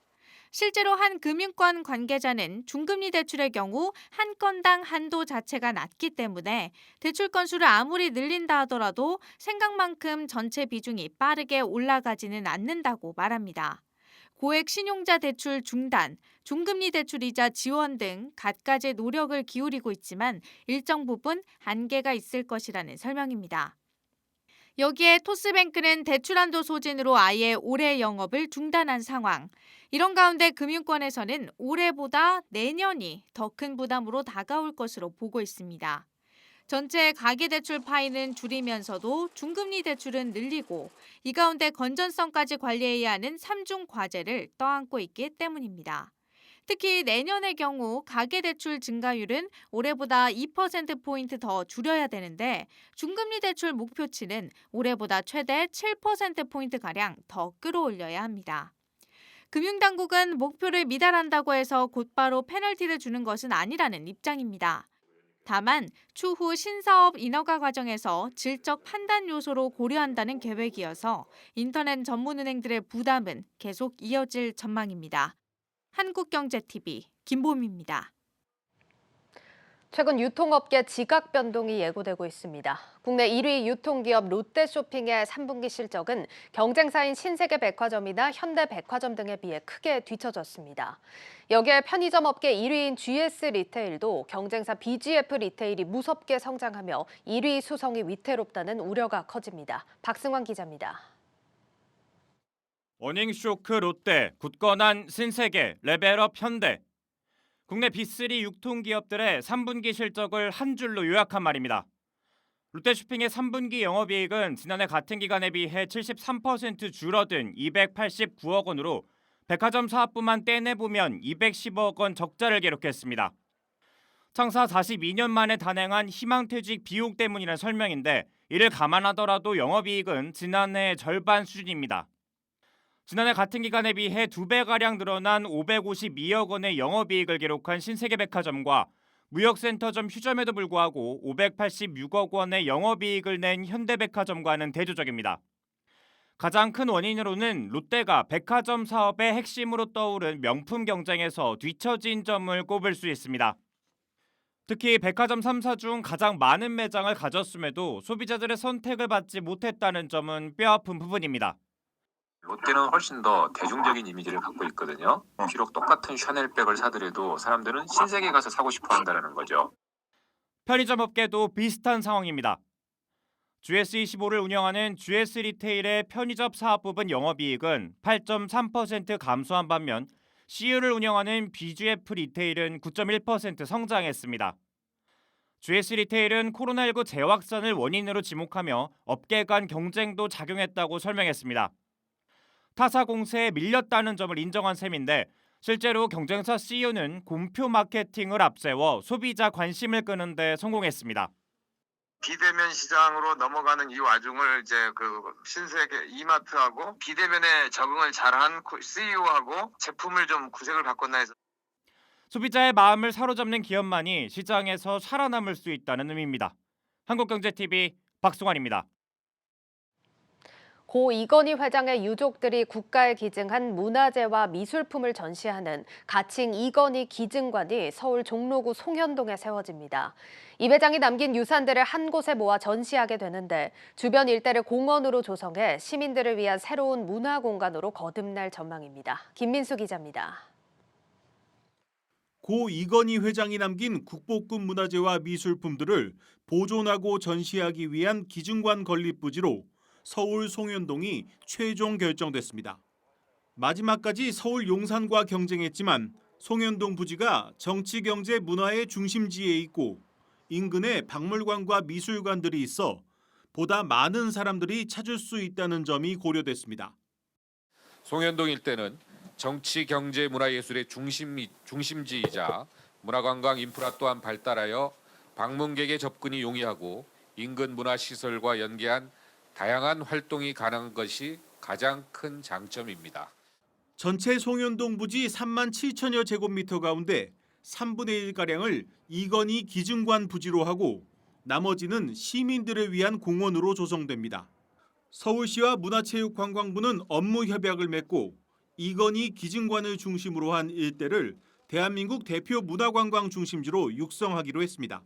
실제로 한 금융권 관계자는 중금리 대출의 경우 한 건당 한도 자체가 낮기 때문에 대출 건수를 아무리 늘린다 하더라도 생각만큼 전체 비중이 빠르게 올라가지는 않는다고 말합니다. 고액 신용자 대출 중단, 중금리 대출 이자 지원 등 갖가지 노력을 기울이고 있지만 일정 부분 한계가 있을 것이라는 설명입니다. 여기에 토스뱅크는 대출 한도 소진으로 아예 올해 영업을 중단한 상황. 이런 가운데 금융권에서는 올해보다 내년이 더 큰 부담으로 다가올 것으로 보고 있습니다. 전체 가계대출 파이는 줄이면서도 중금리 대출은 늘리고 이 가운데 건전성까지 관리해야 하는 삼중 과제를 떠안고 있기 때문입니다. 특히 내년의 경우 가계대출 증가율은 올해보다 2%포인트 더 줄여야 되는데 중금리 대출 목표치는 올해보다 최대 7%포인트가량 더 끌어올려야 합니다. 금융당국은 목표를 미달한다고 해서 곧바로 페널티를 주는 것은 아니라는 입장입니다. 다만 추후 신사업 인허가 과정에서 질적 판단 요소로 고려한다는 계획이어서 인터넷 전문은행들의 부담은 계속 이어질 전망입니다. 한국경제TV 김보미입니다. 최근 유통업계 지각 변동이 예고되고 있습니다. 국내 1위 유통기업 롯데쇼핑의 3분기 실적은 경쟁사인 신세계백화점이나 현대백화점 등에 비해 크게 뒤처졌습니다. 여기에 편의점 업계 1위인 GS리테일도 경쟁사 BGF 리테일이 무섭게 성장하며 1위 수성이 위태롭다는 우려가 커집니다. 박승환 기자입니다. 어닝쇼크 롯데, 굳건한 신세계, 레벨업 현대. 국내 B3 유통기업들의 3분기 실적을 한 줄로 요약한 말입니다. 롯데쇼핑의 3분기 영업이익은 지난해 같은 기간에 비해 73% 줄어든 289억 원으로 백화점 사업부만 떼내보면 210억 원 적자를 기록했습니다. 창사 42년 만에 단행한 희망퇴직 비용 때문이라는 설명인데 이를 감안하더라도 영업이익은 지난해 절반 수준입니다. 지난해 같은 기간에 비해 2배가량 늘어난 552억 원의 영업이익을 기록한 신세계백화점과 무역센터점 휴점에도 불구하고 586억 원의 영업이익을 낸 현대백화점과는 대조적입니다. 가장 큰 원인으로는 롯데가 백화점 사업의 핵심으로 떠오른 명품 경쟁에서 뒤처진 점을 꼽을 수 있습니다. 특히 백화점 3사 중 가장 많은 매장을 가졌음에도 소비자들의 선택을 받지 못했다는 점은 뼈아픈 부분입니다. 롯데는 훨씬 더 대중적인 이미지를 갖고 있거든요. 비록 똑같은 샤넬백을 사더라도 사람들은 신세계 가서 사고 싶어 한다는 거죠. 편의점 업계도 비슷한 상황입니다. GS25를 운영하는 GS 리테일의 편의점 사업 부분 영업이익은 8.3% 감소한 반면 CU를 운영하는 BGF 리테일은 9.1% 성장했습니다. GS 리테일은 코로나19 재확산을 원인으로 지목하며 업계 간 경쟁도 작용했다고 설명했습니다. 타사 공세에 밀렸다는 점을 인정한 셈인데 실제로 경쟁사 CU는 공표 마케팅을 앞세워 소비자 관심을 끄는 데 성공했습니다. 비대면 시장으로 넘어가는 이 와중을 이제 신세계 이마트하고 비대면에 적응을 잘한 CEO하고 제품을 좀 구색을 바꿨나 해서 소비자의 마음을 사로잡는 기업만이 시장에서 살아남을 수 있다는 의미입니다. 한국경제TV 박승환입니다. 고 이건희 회장의 유족들이 국가에 기증한 문화재와 미술품을 전시하는 가칭 이건희 기증관이 서울 종로구 송현동에 세워집니다. 이 회장이 남긴 유산들을 한 곳에 모아 전시하게 되는데 주변 일대를 공원으로 조성해 시민들을 위한 새로운 문화 공간으로 거듭날 전망입니다. 김민수 기자입니다. 고 이건희 회장이 남긴 국보급 문화재와 미술품들을 보존하고 전시하기 위한 기증관 건립 부지로 서울 송현동이 최종 결정됐습니다. 마지막까지 서울 용산과 경쟁했지만 송현동 부지가 정치, 경제, 문화의 중심지에 있고 인근에 박물관과 미술관들이 있어 보다 많은 사람들이 찾을 수 있다는 점이 고려됐습니다. 송현동 일대는 정치, 경제, 문화예술의 중심지이자 문화관광 인프라 또한 발달하여 방문객의 접근이 용이하고 인근 문화시설과 연계한 다양한 활동이 가능한 것이 가장 큰 장점입니다. 전체 송현동 부지 3만 7천여 제곱미터 가운데 3분의 1가량을 이건희 기증관 부지로 하고 나머지는 시민들을 위한 공원으로 조성됩니다. 서울시와 문화체육관광부는 업무 협약을 맺고 이건희 기증관을 중심으로 한 일대를 대한민국 대표 문화관광 중심지로 육성하기로 했습니다.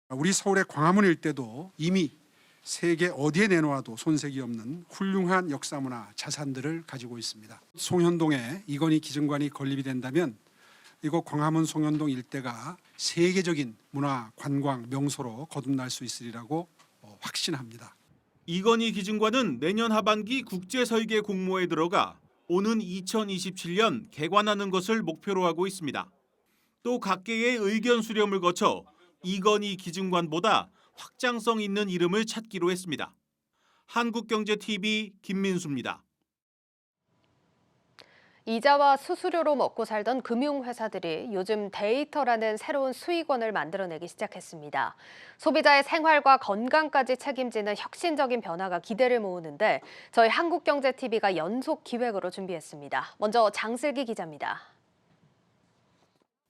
우리 서울의 광화문 일대도 이미 세계 어디에 내놓아도 손색이 없는 훌륭한 역사문화 자산들을 가지고 있습니다. 송현동에 이건희 기증관이 건립이 된다면 이곳 광화문 송현동 일대가 세계적인 문화 관광 명소로 거듭날 수 있으리라고 확신합니다. 이건희 기증관은 내년 하반기 국제설계 공모에 들어가 오는 2027년 개관하는 것을 목표로 하고 있습니다. 또 각계의 의견 수렴을 거쳐 이건희 기증관보다 확장성 있는 이름을 찾기로 했습니다. 한국경제TV 김민수입니다. 이자와 수수료로 먹고 살던 금융회사들이 요즘 데이터라는 새로운 수익원을 만들어내기 시작했습니다. 소비자의 생활과 건강까지 책임지는 혁신적인 변화가 기대를 모으는데 저희 한국경제TV가 연속 기획으로 준비했습니다. 먼저 장슬기 기자입니다.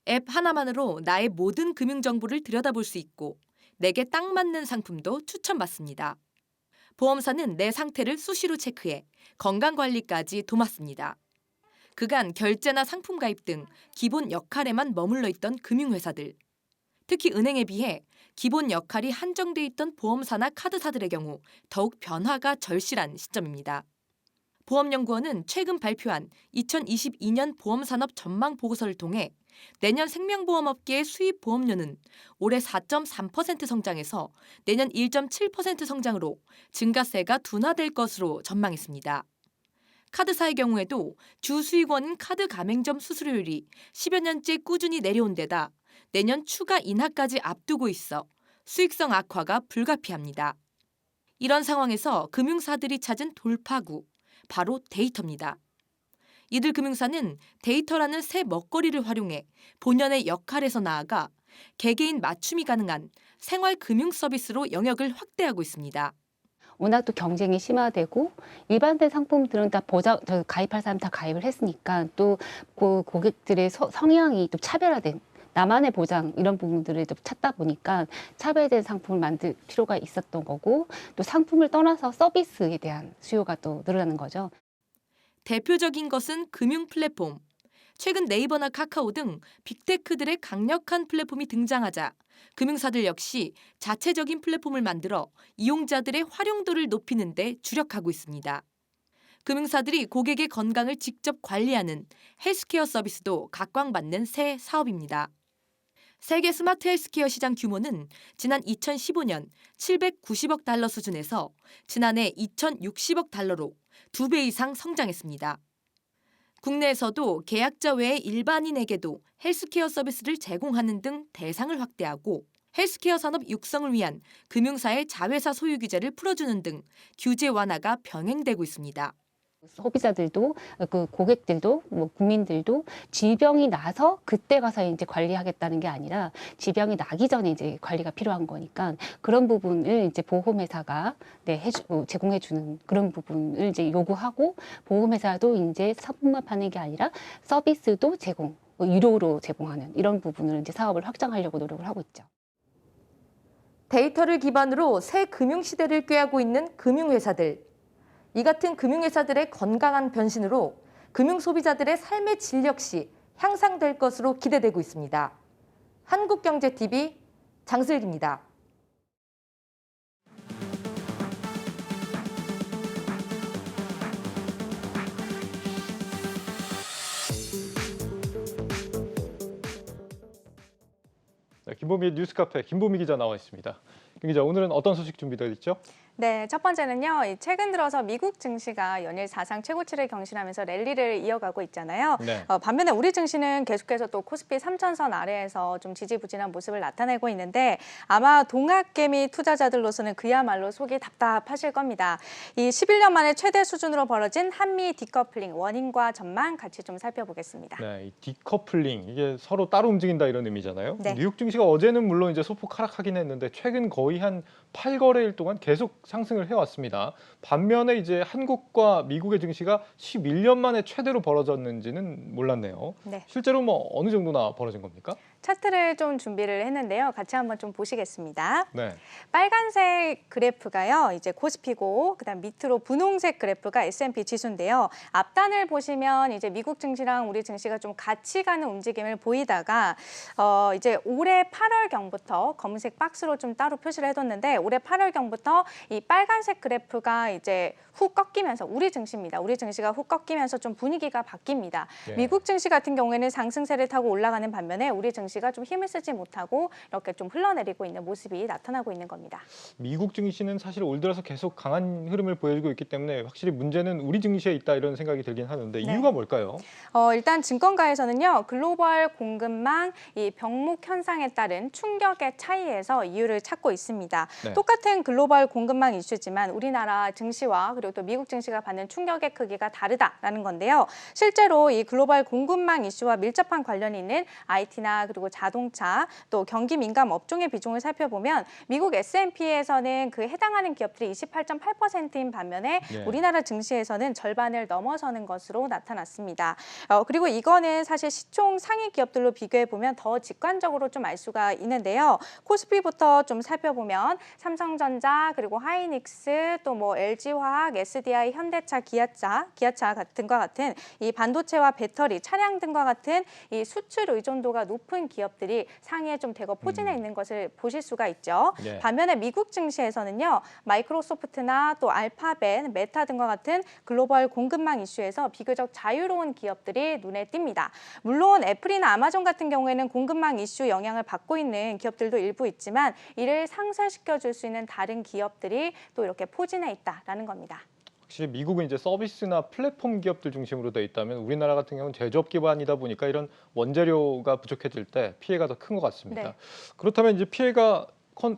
앱 하나만으로 나의 모든 금융 정보를 들여다볼 수 있고 내게 딱 맞는 상품도 추천받습니다. 보험사는 내 상태를 수시로 체크해 건강관리까지 도맡습니다. 그간 결제나 상품 가입 등 기본 역할에만 머물러 있던 금융회사들. 특히 은행에 비해 기본 역할이 한정돼 있던 보험사나 카드사들의 경우 더욱 변화가 절실한 시점입니다. 보험연구원은 최근 발표한 2022년 보험산업 전망 보고서를 통해 내년 생명보험업계의 수입 보험료는 올해 4.3% 성장해서 내년 1.7% 성장으로 증가세가 둔화될 것으로 전망했습니다. 카드사의 경우에도 주 수익원인 카드 가맹점 수수료율이 10여 년째 꾸준히 내려온 데다 내년 추가 인하까지 앞두고 있어 수익성 악화가 불가피합니다. 이런 상황에서 금융사들이 찾은 돌파구, 바로 데이터입니다. 이들 금융사는 데이터라는 새 먹거리를 활용해 본연의 역할에서 나아가 개개인 맞춤이 가능한 생활 금융 서비스로 영역을 확대하고 있습니다. 워낙 또 경쟁이 심화되고 일반된 상품들은 다 가입할 사람 다 가입을 했으니까 또 그 고객들의 성향이 또 차별화된 나만의 보장 이런 부분들을 좀 찾다 보니까 차별된 상품을 만들 필요가 있었던 거고 또 상품을 떠나서 서비스에 대한 수요가 또 늘어나는 거죠. 대표적인 것은 금융 플랫폼. 최근 네이버나 카카오 등 빅테크들의 강력한 플랫폼이 등장하자 금융사들 역시 자체적인 플랫폼을 만들어 이용자들의 활용도를 높이는 데 주력하고 있습니다. 금융사들이 고객의 건강을 직접 관리하는 헬스케어 서비스도 각광받는 새 사업입니다. 세계 스마트 헬스케어 시장 규모는 지난 2015년 790억 달러 수준에서 지난해 2060억 달러로 2배 이상 성장했습니다. 국내에서도 계약자 외의 일반인에게도 헬스케어 서비스를 제공하는 등 대상을 확대하고 헬스케어 산업 육성을 위한 금융사의 자회사 소유 규제를 풀어주는 등 규제 완화가 병행되고 있습니다. 소비자들도 그 고객들도 뭐 국민들도 질병이 나서 그때 가서 이제 관리하겠다는 게 아니라 질병이 나기 전에 이제 관리가 필요한 거니까 그런 부분을 이제 보험회사가 제공해 주는 그런 부분을 이제 요구하고 보험회사도 이제 상품만 파는 게 아니라 서비스도 유료로 제공하는 이런 부분을 이제 사업을 확장하려고 노력을 하고 있죠. 데이터를 기반으로 새 금융 시대를 꾀하고 있는 금융회사들. 이 같은 금융회사들의 건강한 변신으로 금융 소비자들의 삶의 질 역시 향상될 것으로 기대되고 있습니다. 한국경제TV 장슬기입니다. 김보미의 뉴스카페 김보미 기자 나와 있습니다. 김 기자, 오늘은 어떤 소식 준비되어 있죠? 네, 첫 번째는요. 최근 들어서 미국 증시가 연일 사상 최고치를 경신하면서 랠리를 이어가고 있잖아요. 네. 반면에 우리 증시는 계속해서 또 코스피 3,000선 아래에서 좀 지지부진한 모습을 나타내고 있는데 아마 동학개미 투자자들로서는 그야말로 속이 답답하실 겁니다. 이 11년 만에 최대 수준으로 벌어진 한미 디커플링 원인과 전망 같이 좀 살펴보겠습니다. 네, 이 디커플링 이게 서로 따로 움직인다 이런 의미잖아요. 네. 뉴욕 증시가 어제는 물론 이제 소폭 하락하긴 했는데 최근 거의 한 8거래일 동안 계속 상승을 해왔습니다. 반면에 이제 한국과 미국의 증시가 11년 만에 최대로 벌어졌는지는 몰랐네요. 네. 실제로 뭐 어느 정도나 벌어진 겁니까? 차트를 좀 준비를 했는데요. 같이 한번 좀 보시겠습니다. 네. 빨간색 그래프가요. 이제 코스피고 그다음 밑으로 분홍색 그래프가 S&P 지수인데요. 앞단을 보시면 이제 미국 증시랑 우리 증시가 좀 같이 가는 움직임을 보이다가 이제 올해 8월경부터 검은색 박스로 좀 따로 표시를 해뒀는데 올해 8월경부터 이 빨간색 그래프가 이제 훅 꺾이면서 우리 증시입니다. 우리 증시가 훅 꺾이면서 좀 분위기가 바뀝니다. 네. 미국 증시 같은 경우에는 상승세를 타고 올라가는 반면에 우리 증시가 좀 힘을 쓰지 못하고 이렇게 좀 흘러내리고 있는 모습이 나타나고 있는 겁니다. 미국 증시는 사실 올 들어서 계속 강한 흐름을 보여주고 있기 때문에 확실히 문제는 우리 증시에 있다 이런 생각이 들긴 하는데 네. 이유가 뭘까요? 일단 증권가에서는요. 글로벌 공급망 이 병목 현상에 따른 충격의 차이에서 이유를 찾고 있습니다. 네. 똑같은 글로벌 공급망 이슈지만 우리나라 증시와 그리고 또 미국 증시가 받는 충격의 크기가 다르다라는 건데요. 실제로 이 글로벌 공급망 이슈와 밀접한 관련이 있는 IT나 그리고 자동차 또 경기 민감 업종의 비중을 살펴보면 미국 S&P에서는 그 해당하는 기업들이 28.8%인 반면에 네. 우리나라 증시에서는 절반을 넘어서는 것으로 나타났습니다. 그리고 이거는 사실 시총 상위 기업들로 비교해 보면 더 직관적으로 좀 알 수가 있는데요. 코스피부터 좀 살펴보면 삼성전자 그리고 하이닉스 또 뭐 LG화학, SDI, 현대차, 기아차 등과 같은 이 반도체와 배터리, 차량 등과 같은 이 수출 의존도가 높은 기업들이 상위에 좀 대거 포진해 있는 것을 보실 수가 있죠. 네. 반면에 미국 증시에서는요. 마이크로소프트나 또 알파벳, 메타 등과 같은 글로벌 공급망 이슈에서 비교적 자유로운 기업들이 눈에 띕니다. 물론 애플이나 아마존 같은 경우에는 공급망 이슈 영향을 받고 있는 기업들도 일부 있지만 이를 상쇄시켜줄 수 있는 다른 기업들이 또 이렇게 포진해 있다라는 겁니다. 확실히 미국은 이제 서비스나 플랫폼 기업들 중심으로 돼 있다면 우리나라 같은 경우는 제조업 기반이다 보니까 이런 원재료가 부족해질 때 피해가 더 큰 것 같습니다. 네. 그렇다면 이제 피해가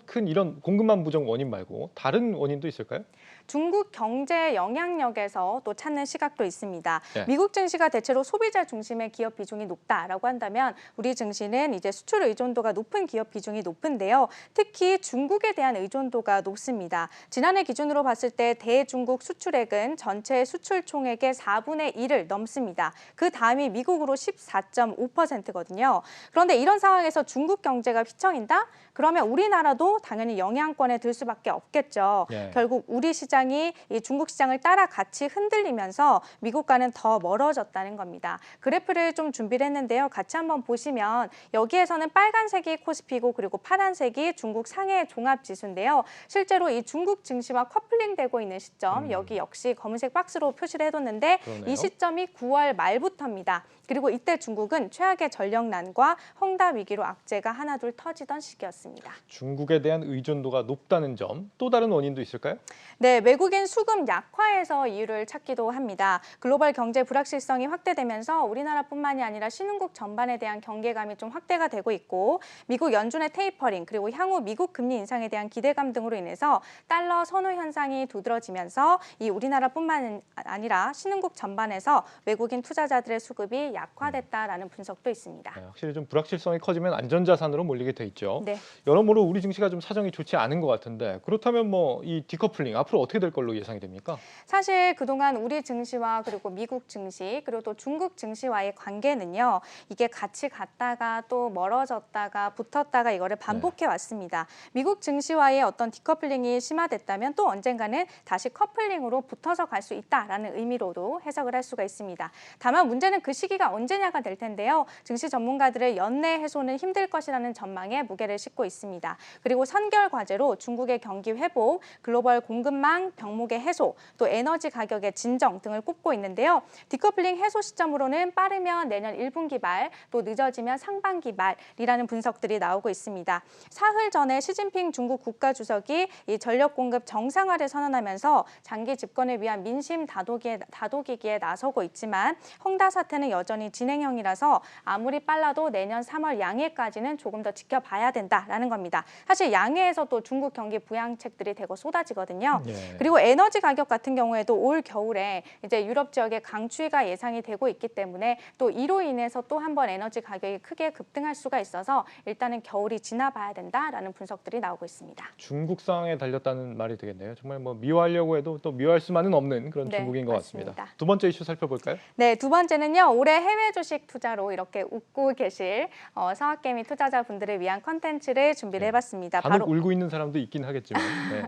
큰 이런 공급망 부정 원인 말고 다른 원인도 있을까요? 중국 경제 영향력에서 또 찾는 시각도 있습니다. 네. 미국 증시가 대체로 소비자 중심의 기업 비중이 높다라고 한다면 우리 증시는 이제 수출 의존도가 높은 기업 비중이 높은데요. 특히 중국에 대한 의존도가 높습니다. 지난해 기준으로 봤을 때 대중국 수출액은 전체 수출 총액의 4분의 1을 넘습니다. 그 다음이 미국으로 14.5%거든요. 그런데 이런 상황에서 중국 경제가 휘청인다? 그러면 우리나라도 당연히 영향권에 들 수밖에 없겠죠. 네. 결국 우리 시장이 이 중국 시장을 따라 같이 흔들리면서 미국과는 더 멀어졌다는 겁니다. 그래프를 좀 준비를 했는데요. 같이 한번 보시면 여기에서는 빨간색이 코스피고 그리고 파란색이 중국 상해 종합지수인데요. 실제로 이 중국 증시와 커플링되고 있는 시점 여기 역시 검은색 박스로 표시를 해뒀는데 그러네요. 이 시점이 9월 말부터입니다. 그리고 이때 중국은 최악의 전력난과 헝다 위기로 악재가 하나둘 터지던 시기였습니다. 중국에 대한 의존도가 높다는 점, 또 다른 원인도 있을까요? 네, 외국인 수급 약화에서 이유를 찾기도 합니다. 글로벌 경제 불확실성이 확대되면서 우리나라뿐만이 아니라 신흥국 전반에 대한 경계감이 좀 확대가 되고 있고 미국 연준의 테이퍼링 그리고 향후 미국 금리 인상에 대한 기대감 등으로 인해서 달러 선호 현상이 두드러지면서 이 우리나라뿐만 아니라 신흥국 전반에서 외국인 투자자들의 수급이 약화됐다라는 분석도 있습니다. 네, 확실히 좀 불확실성이 커지면 안전자산으로 몰리게 돼 있죠. 네. 여러모로 우리 증시가 좀 사정이 좋지 않은 것 같은데 그렇다면 뭐 이 디커플링 앞으로 어떻게 될 걸로 예상이 됩니까? 사실 그동안 우리 증시와 그리고 미국 증시 그리고 또 중국 증시와의 관계는요. 이게 같이 갔다가 또 멀어졌다가 붙었다가 이거를 반복해 왔습니다. 미국 증시와의 어떤 디커플링이 심화됐다면 또 언젠가는 다시 커플링으로 붙어서 갈 수 있다라는 의미로도 해석을 할 수가 있습니다. 다만 문제는 그 시기가 언제냐가 될 텐데요. 증시 전문가들의 연내 해소는 힘들 것이라는 전망에 무게를 싣고 있습니다. 그리고 선결 과제로 중국의 경기 회복, 글로벌 공급망 병목의 해소, 또 에너지 가격의 진정 등을 꼽고 있는데요. 디커플링 해소 시점으로는 빠르면 내년 1분기 말, 또 늦어지면 상반기 말이라는 분석들이 나오고 있습니다. 사흘 전에 시진핑 중국 국가주석이 이 전력 공급 정상화를 선언하면서 장기 집권을 위한 민심 다독이기에 나서고 있지만 헝다 사태는 여전히 진행형이라서 아무리 빨라도 내년 3월 양해까지는 조금 더 지켜봐야 된다라는 겁니다. 사실 양해에서 또 중국 경기 부양책들이 대거 쏟아지거든요. 네. 그리고 에너지 가격 같은 경우에도 올 겨울에 이제 유럽 지역의 강추위가 예상이 되고 있기 때문에 또 이로 인해서 또 한 번 에너지 가격이 크게 급등할 수가 있어서 일단은 겨울이 지나봐야 된다라는 분석들이 나오고 있습니다. 중국 상황에 달렸다는 말이 되겠네요. 정말 뭐 미워하려고 해도 또 미워할 수만은 없는 그런 네, 중국인 것 맞습니다. 같습니다. 두 번째 이슈 살펴볼까요? 네, 두 번째는요. 올해 해외 주식 투자로 이렇게 웃고 계실 서학개미 투자자분들을 위한 컨텐츠를 준비를 해봤습니다. 간혹 바로 울고 있는 사람도 있긴 하겠지만 네.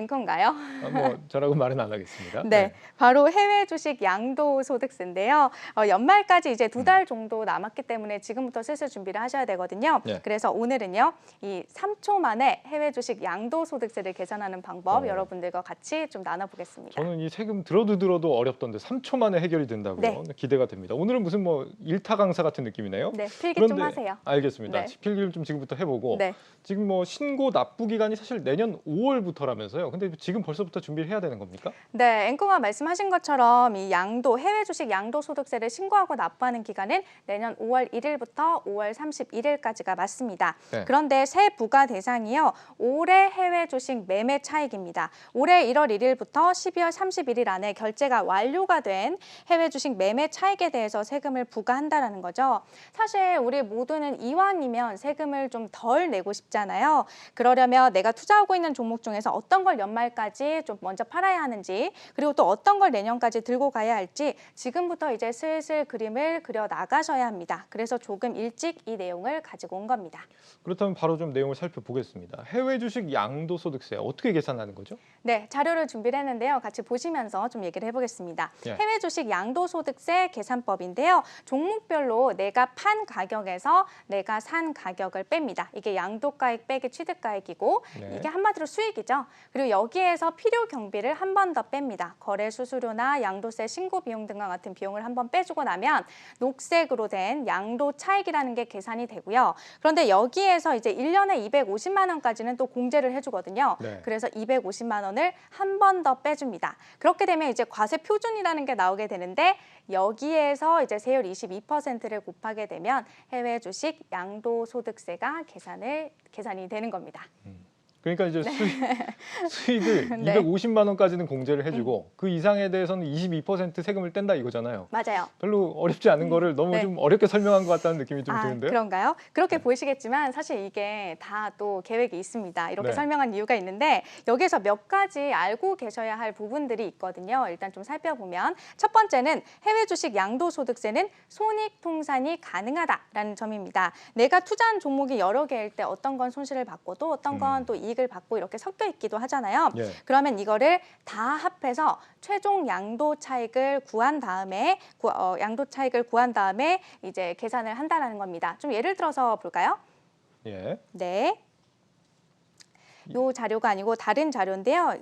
앵커인가요? 뭐 저라고 말은 안 하겠습니다. 네, 바로 해외 주식 양도소득세인데요. 연말까지 이제 2달 정도 남았기 때문에 지금부터 슬슬 준비를 하셔야 되거든요. 네. 그래서 오늘은요, 이 3초 만에 해외 주식 양도소득세를 계산하는 방법 여러분들과 같이 좀 나눠보겠습니다. 저는 이 세금 들어도 어렵던데 3초 만에 해결이 된다고요. 네. 기대가 됩니다. 오늘은 무슨 뭐 일타 강사 같은 느낌이네요. 네, 필기 좀 그런데 하세요. 알겠습니다. 네. 필기를 좀 지금부터 해보고 네. 지금 뭐 신고 납부 기간이 사실 내년 5월부터라면서요. 근데 지금 벌써부터 준비를 해야 되는 겁니까? 네, 앵커가 말씀하신 것처럼 이 해외 주식 양도소득세를 신고하고 납부하는 기간은 내년 5월 1일부터 5월 31일까지가 맞습니다. 네. 그런데 세 부과 대상이요. 올해 해외 주식 매매 차익입니다. 올해 1월 1일부터 12월 31일 안에 결제가 완료가 된 해외 주식 매매 차익에 대해서 세금을 부과한다라는 거죠. 사실 우리 모두는 이왕이면 세금을 좀 덜 내고 싶잖아요. 그러려면 내가 투자하고 있는 종목 중에서 어떤 걸 연말까지 좀 먼저 팔아야 하는지 그리고 또 어떤 걸 내년까지 들고 가야 할지 지금부터 이제 슬슬 그림을 그려 나가셔야 합니다. 그래서 조금 일찍 이 내용을 가지고 온 겁니다. 그렇다면 바로 좀 내용을 살펴보겠습니다. 해외 주식 양도소득세 어떻게 계산하는 거죠? 네, 자료를 준비를 했는데요. 같이 보시면서 좀 얘기를 해보겠습니다. 예. 해외 주식 양도소득세 계산법인데요. 종목별로 내가 판 가격에서 내가 산 가격을 뺍니다. 이게 양도가액 빼기 취득가액이고 네. 이게 한마디로 수익이죠. 그리고 여기에서 필요 경비를 한 번 더 뺍니다. 거래 수수료나 양도세 신고 비용 등과 같은 비용을 한 번 빼주고 나면 녹색으로 된 양도 차익이라는 게 계산이 되고요. 그런데 여기에서 이제 1년에 250만 원까지는 또 공제를 해주거든요. 네. 그래서 250만 원을 한 번 더 빼줍니다. 그렇게 되면 이제 과세 표준이라는 게 나오게 되는데 여기에서 이제 세율 22%를 곱하게 되면 해외 주식 양도소득세가 계산이 되는 겁니다. 그러니까 이제 수익을 네. 250만 원까지는 공제를 해주고 그 이상에 대해서는 22% 세금을 뗀다 이거잖아요. 맞아요. 별로 어렵지 않은 거를 너무 네. 좀 어렵게 설명한 것 같다는 느낌이 좀 드는데요. 그런가요? 그렇게 보이시겠지만 사실 이게 다 또 계획이 있습니다. 이렇게 네. 설명한 이유가 있는데 여기에서 몇 가지 알고 계셔야 할 부분들이 있거든요. 일단 좀 살펴보면 첫 번째는 해외 주식 양도소득세는 손익통산이 가능하다라는 점입니다. 내가 투자한 종목이 여러 개일 때 어떤 건 손실을 받고도 어떤 건 또 이익을 받고 이렇게 섞여 있기도 하잖아요. 예. 그러면 이거를 다 합해서 최종 양도 차익을 구한 다음에 이제 계산을 한다라는 겁니다. 좀 예를 들어서 볼까요? 예. 네. 요 자료가 아니고 다른 자료인데요.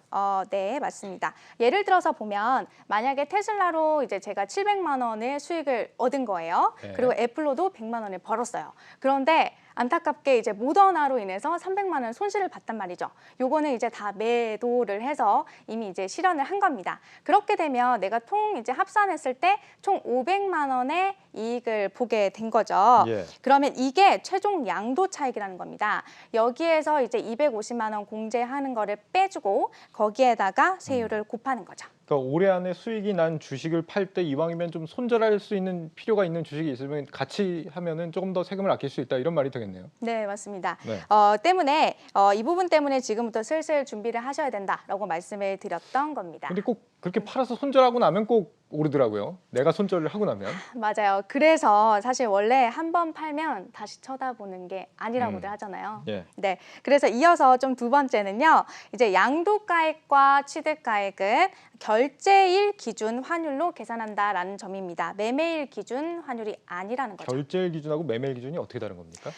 네, 맞습니다. 예를 들어서 보면 만약에 테슬라로 이제 제가 700만 원의 수익을 얻은 거예요. 네. 그리고 애플로도 100만 원을 벌었어요. 그런데 안타깝게 이제 모더나로 인해서 300만 원 손실을 봤단 말이죠. 요거는 이제 다 매도를 해서 이미 이제 실현을 한 겁니다. 그렇게 되면 내가 이제 합산했을 때 총 500만 원의 이익을 보게 된 거죠. 예. 그러면 이게 최종 양도 차익이라는 겁니다. 여기에서 이제 250만 원 공제하는 거를 빼주고 거기에다가 세율을 곱하는 거죠. 그러니까 올해 안에 수익이 난 주식을 팔 때 이왕이면 좀 손절할 수 있는 필요가 있는 주식이 있으면 같이 하면은 조금 더 세금을 아낄 수 있다 이런 말이 되겠네요. 네, 맞습니다. 네. 때문에 이 부분 때문에 지금부터 슬슬 준비를 하셔야 된다라고 말씀을 드렸던 겁니다. 근데 꼭 그렇게 팔아서 손절하고 나면 꼭 오르더라고요. 내가 손절을 하고 나면. 맞아요. 그래서 사실 원래 한 번 팔면 다시 쳐다보는 게 아니라고들 하잖아요. 예. 네. 그래서 이어서 좀 두 번째는요. 이제 양도가액과 취득가액은 결제일 기준 환율로 계산한다라는 점입니다. 매매일 기준 환율이 아니라는 거죠. 결제일 기준하고 매매일 기준이 어떻게 다른 겁니까?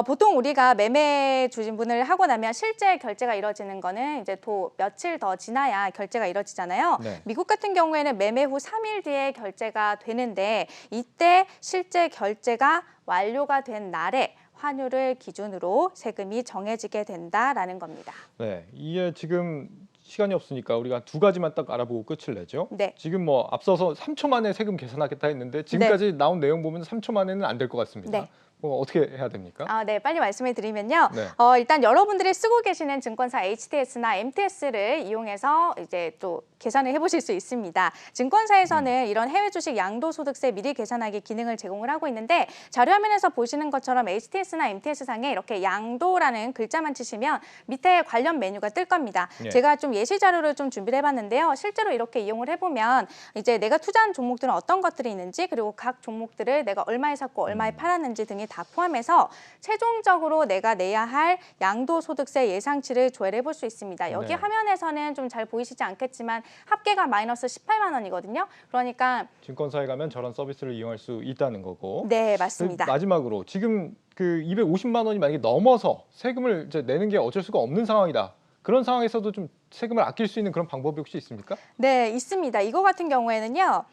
보통 우리가 매매 주신분을 하고 나면 실제 결제가 이루어지는 거는 이제 또 며칠 더 지나야 결제가 이루어지잖아요. 네. 미국 같은 경우에는 매매 후 3일 뒤에 결제가 되는데 이때 실제 결제가 완료가 된 날에 환율을 기준으로 세금이 정해지게 된다라는 겁니다. 네, 이게 지금 시간이 없으니까 우리가 두 가지만 딱 알아보고 끝을 내죠. 네. 지금 뭐 앞서서 3초 만에 세금 계산하겠다 했는데 지금까지 나온 내용 보면 3초 만에는 안 될 것 같습니다. 네. 어떻게 해야 됩니까? 네, 빨리 말씀을 드리면요. 네. 일단 여러분들이 쓰고 계시는 증권사 HTS나 MTS를 이용해서 이제 또 계산을 해보실 수 있습니다. 증권사에서는 이런 해외 주식 양도소득세 미리 계산하기 기능을 제공을 하고 있는데 자료화면에서 보시는 것처럼 HTS나 MTS 상에 이렇게 양도라는 글자만 치시면 밑에 관련 메뉴가 뜰 겁니다. 네. 제가 좀 예시 자료를 좀 준비를 해봤는데요. 실제로 이렇게 이용을 해보면 이제 내가 투자한 종목들은 어떤 것들이 있는지 그리고 각 종목들을 내가 얼마에 샀고 얼마에 팔았는지 등이 다 포함해서 최종적으로 내가 내야 할 양도소득세 예상치를 조회를 해볼 수 있습니다. 여기 네. 화면에서는 좀 잘 보이시지 않겠지만 합계가 마이너스 18만 원이거든요. 그러니까 증권사에 가면 저런 서비스를 이용할 수 있다는 거고. 네, 맞습니다. 마지막으로 지금 그 250만 원이 만약에 넘어서 세금을 이제 내는 게 어쩔 수가 없는 상황이다. 그런 상황에서도 좀 세금을 아낄 수 있는 그런 방법이 혹시 있습니까? 네, 있습니다. 이거 같은 경우에는요.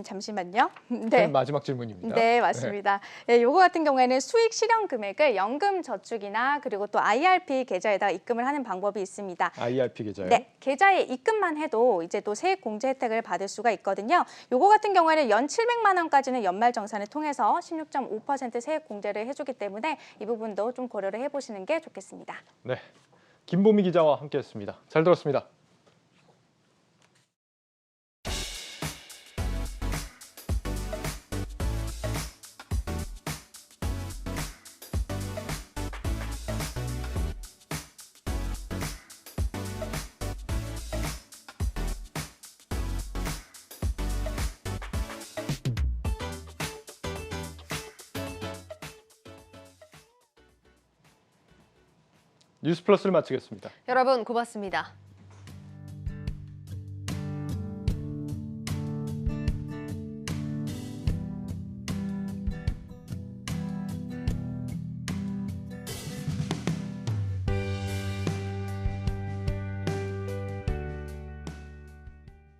잠시만요. 네. 마지막 질문입니다. 네, 맞습니다. 네, 요거 같은 경우에는 수익 실현 금액을 연금 저축이나 그리고 또 IRP 계좌에다 입금을 하는 방법이 있습니다. IRP 계좌요? 네, 계좌에 입금만 해도 이제 또 세액 공제 혜택을 받을 수가 있거든요. 요거 같은 경우에는 연 700만 원까지는 연말 정산을 통해서 16.5% 세액 공제를 해주기 때문에 이 부분도 좀 고려를 해보시는 게 좋겠습니다. 네, 김보미 기자와 함께했습니다. 잘 들었습니다. 뉴스플러스를 마치겠습니다. 여러분 고맙습니다.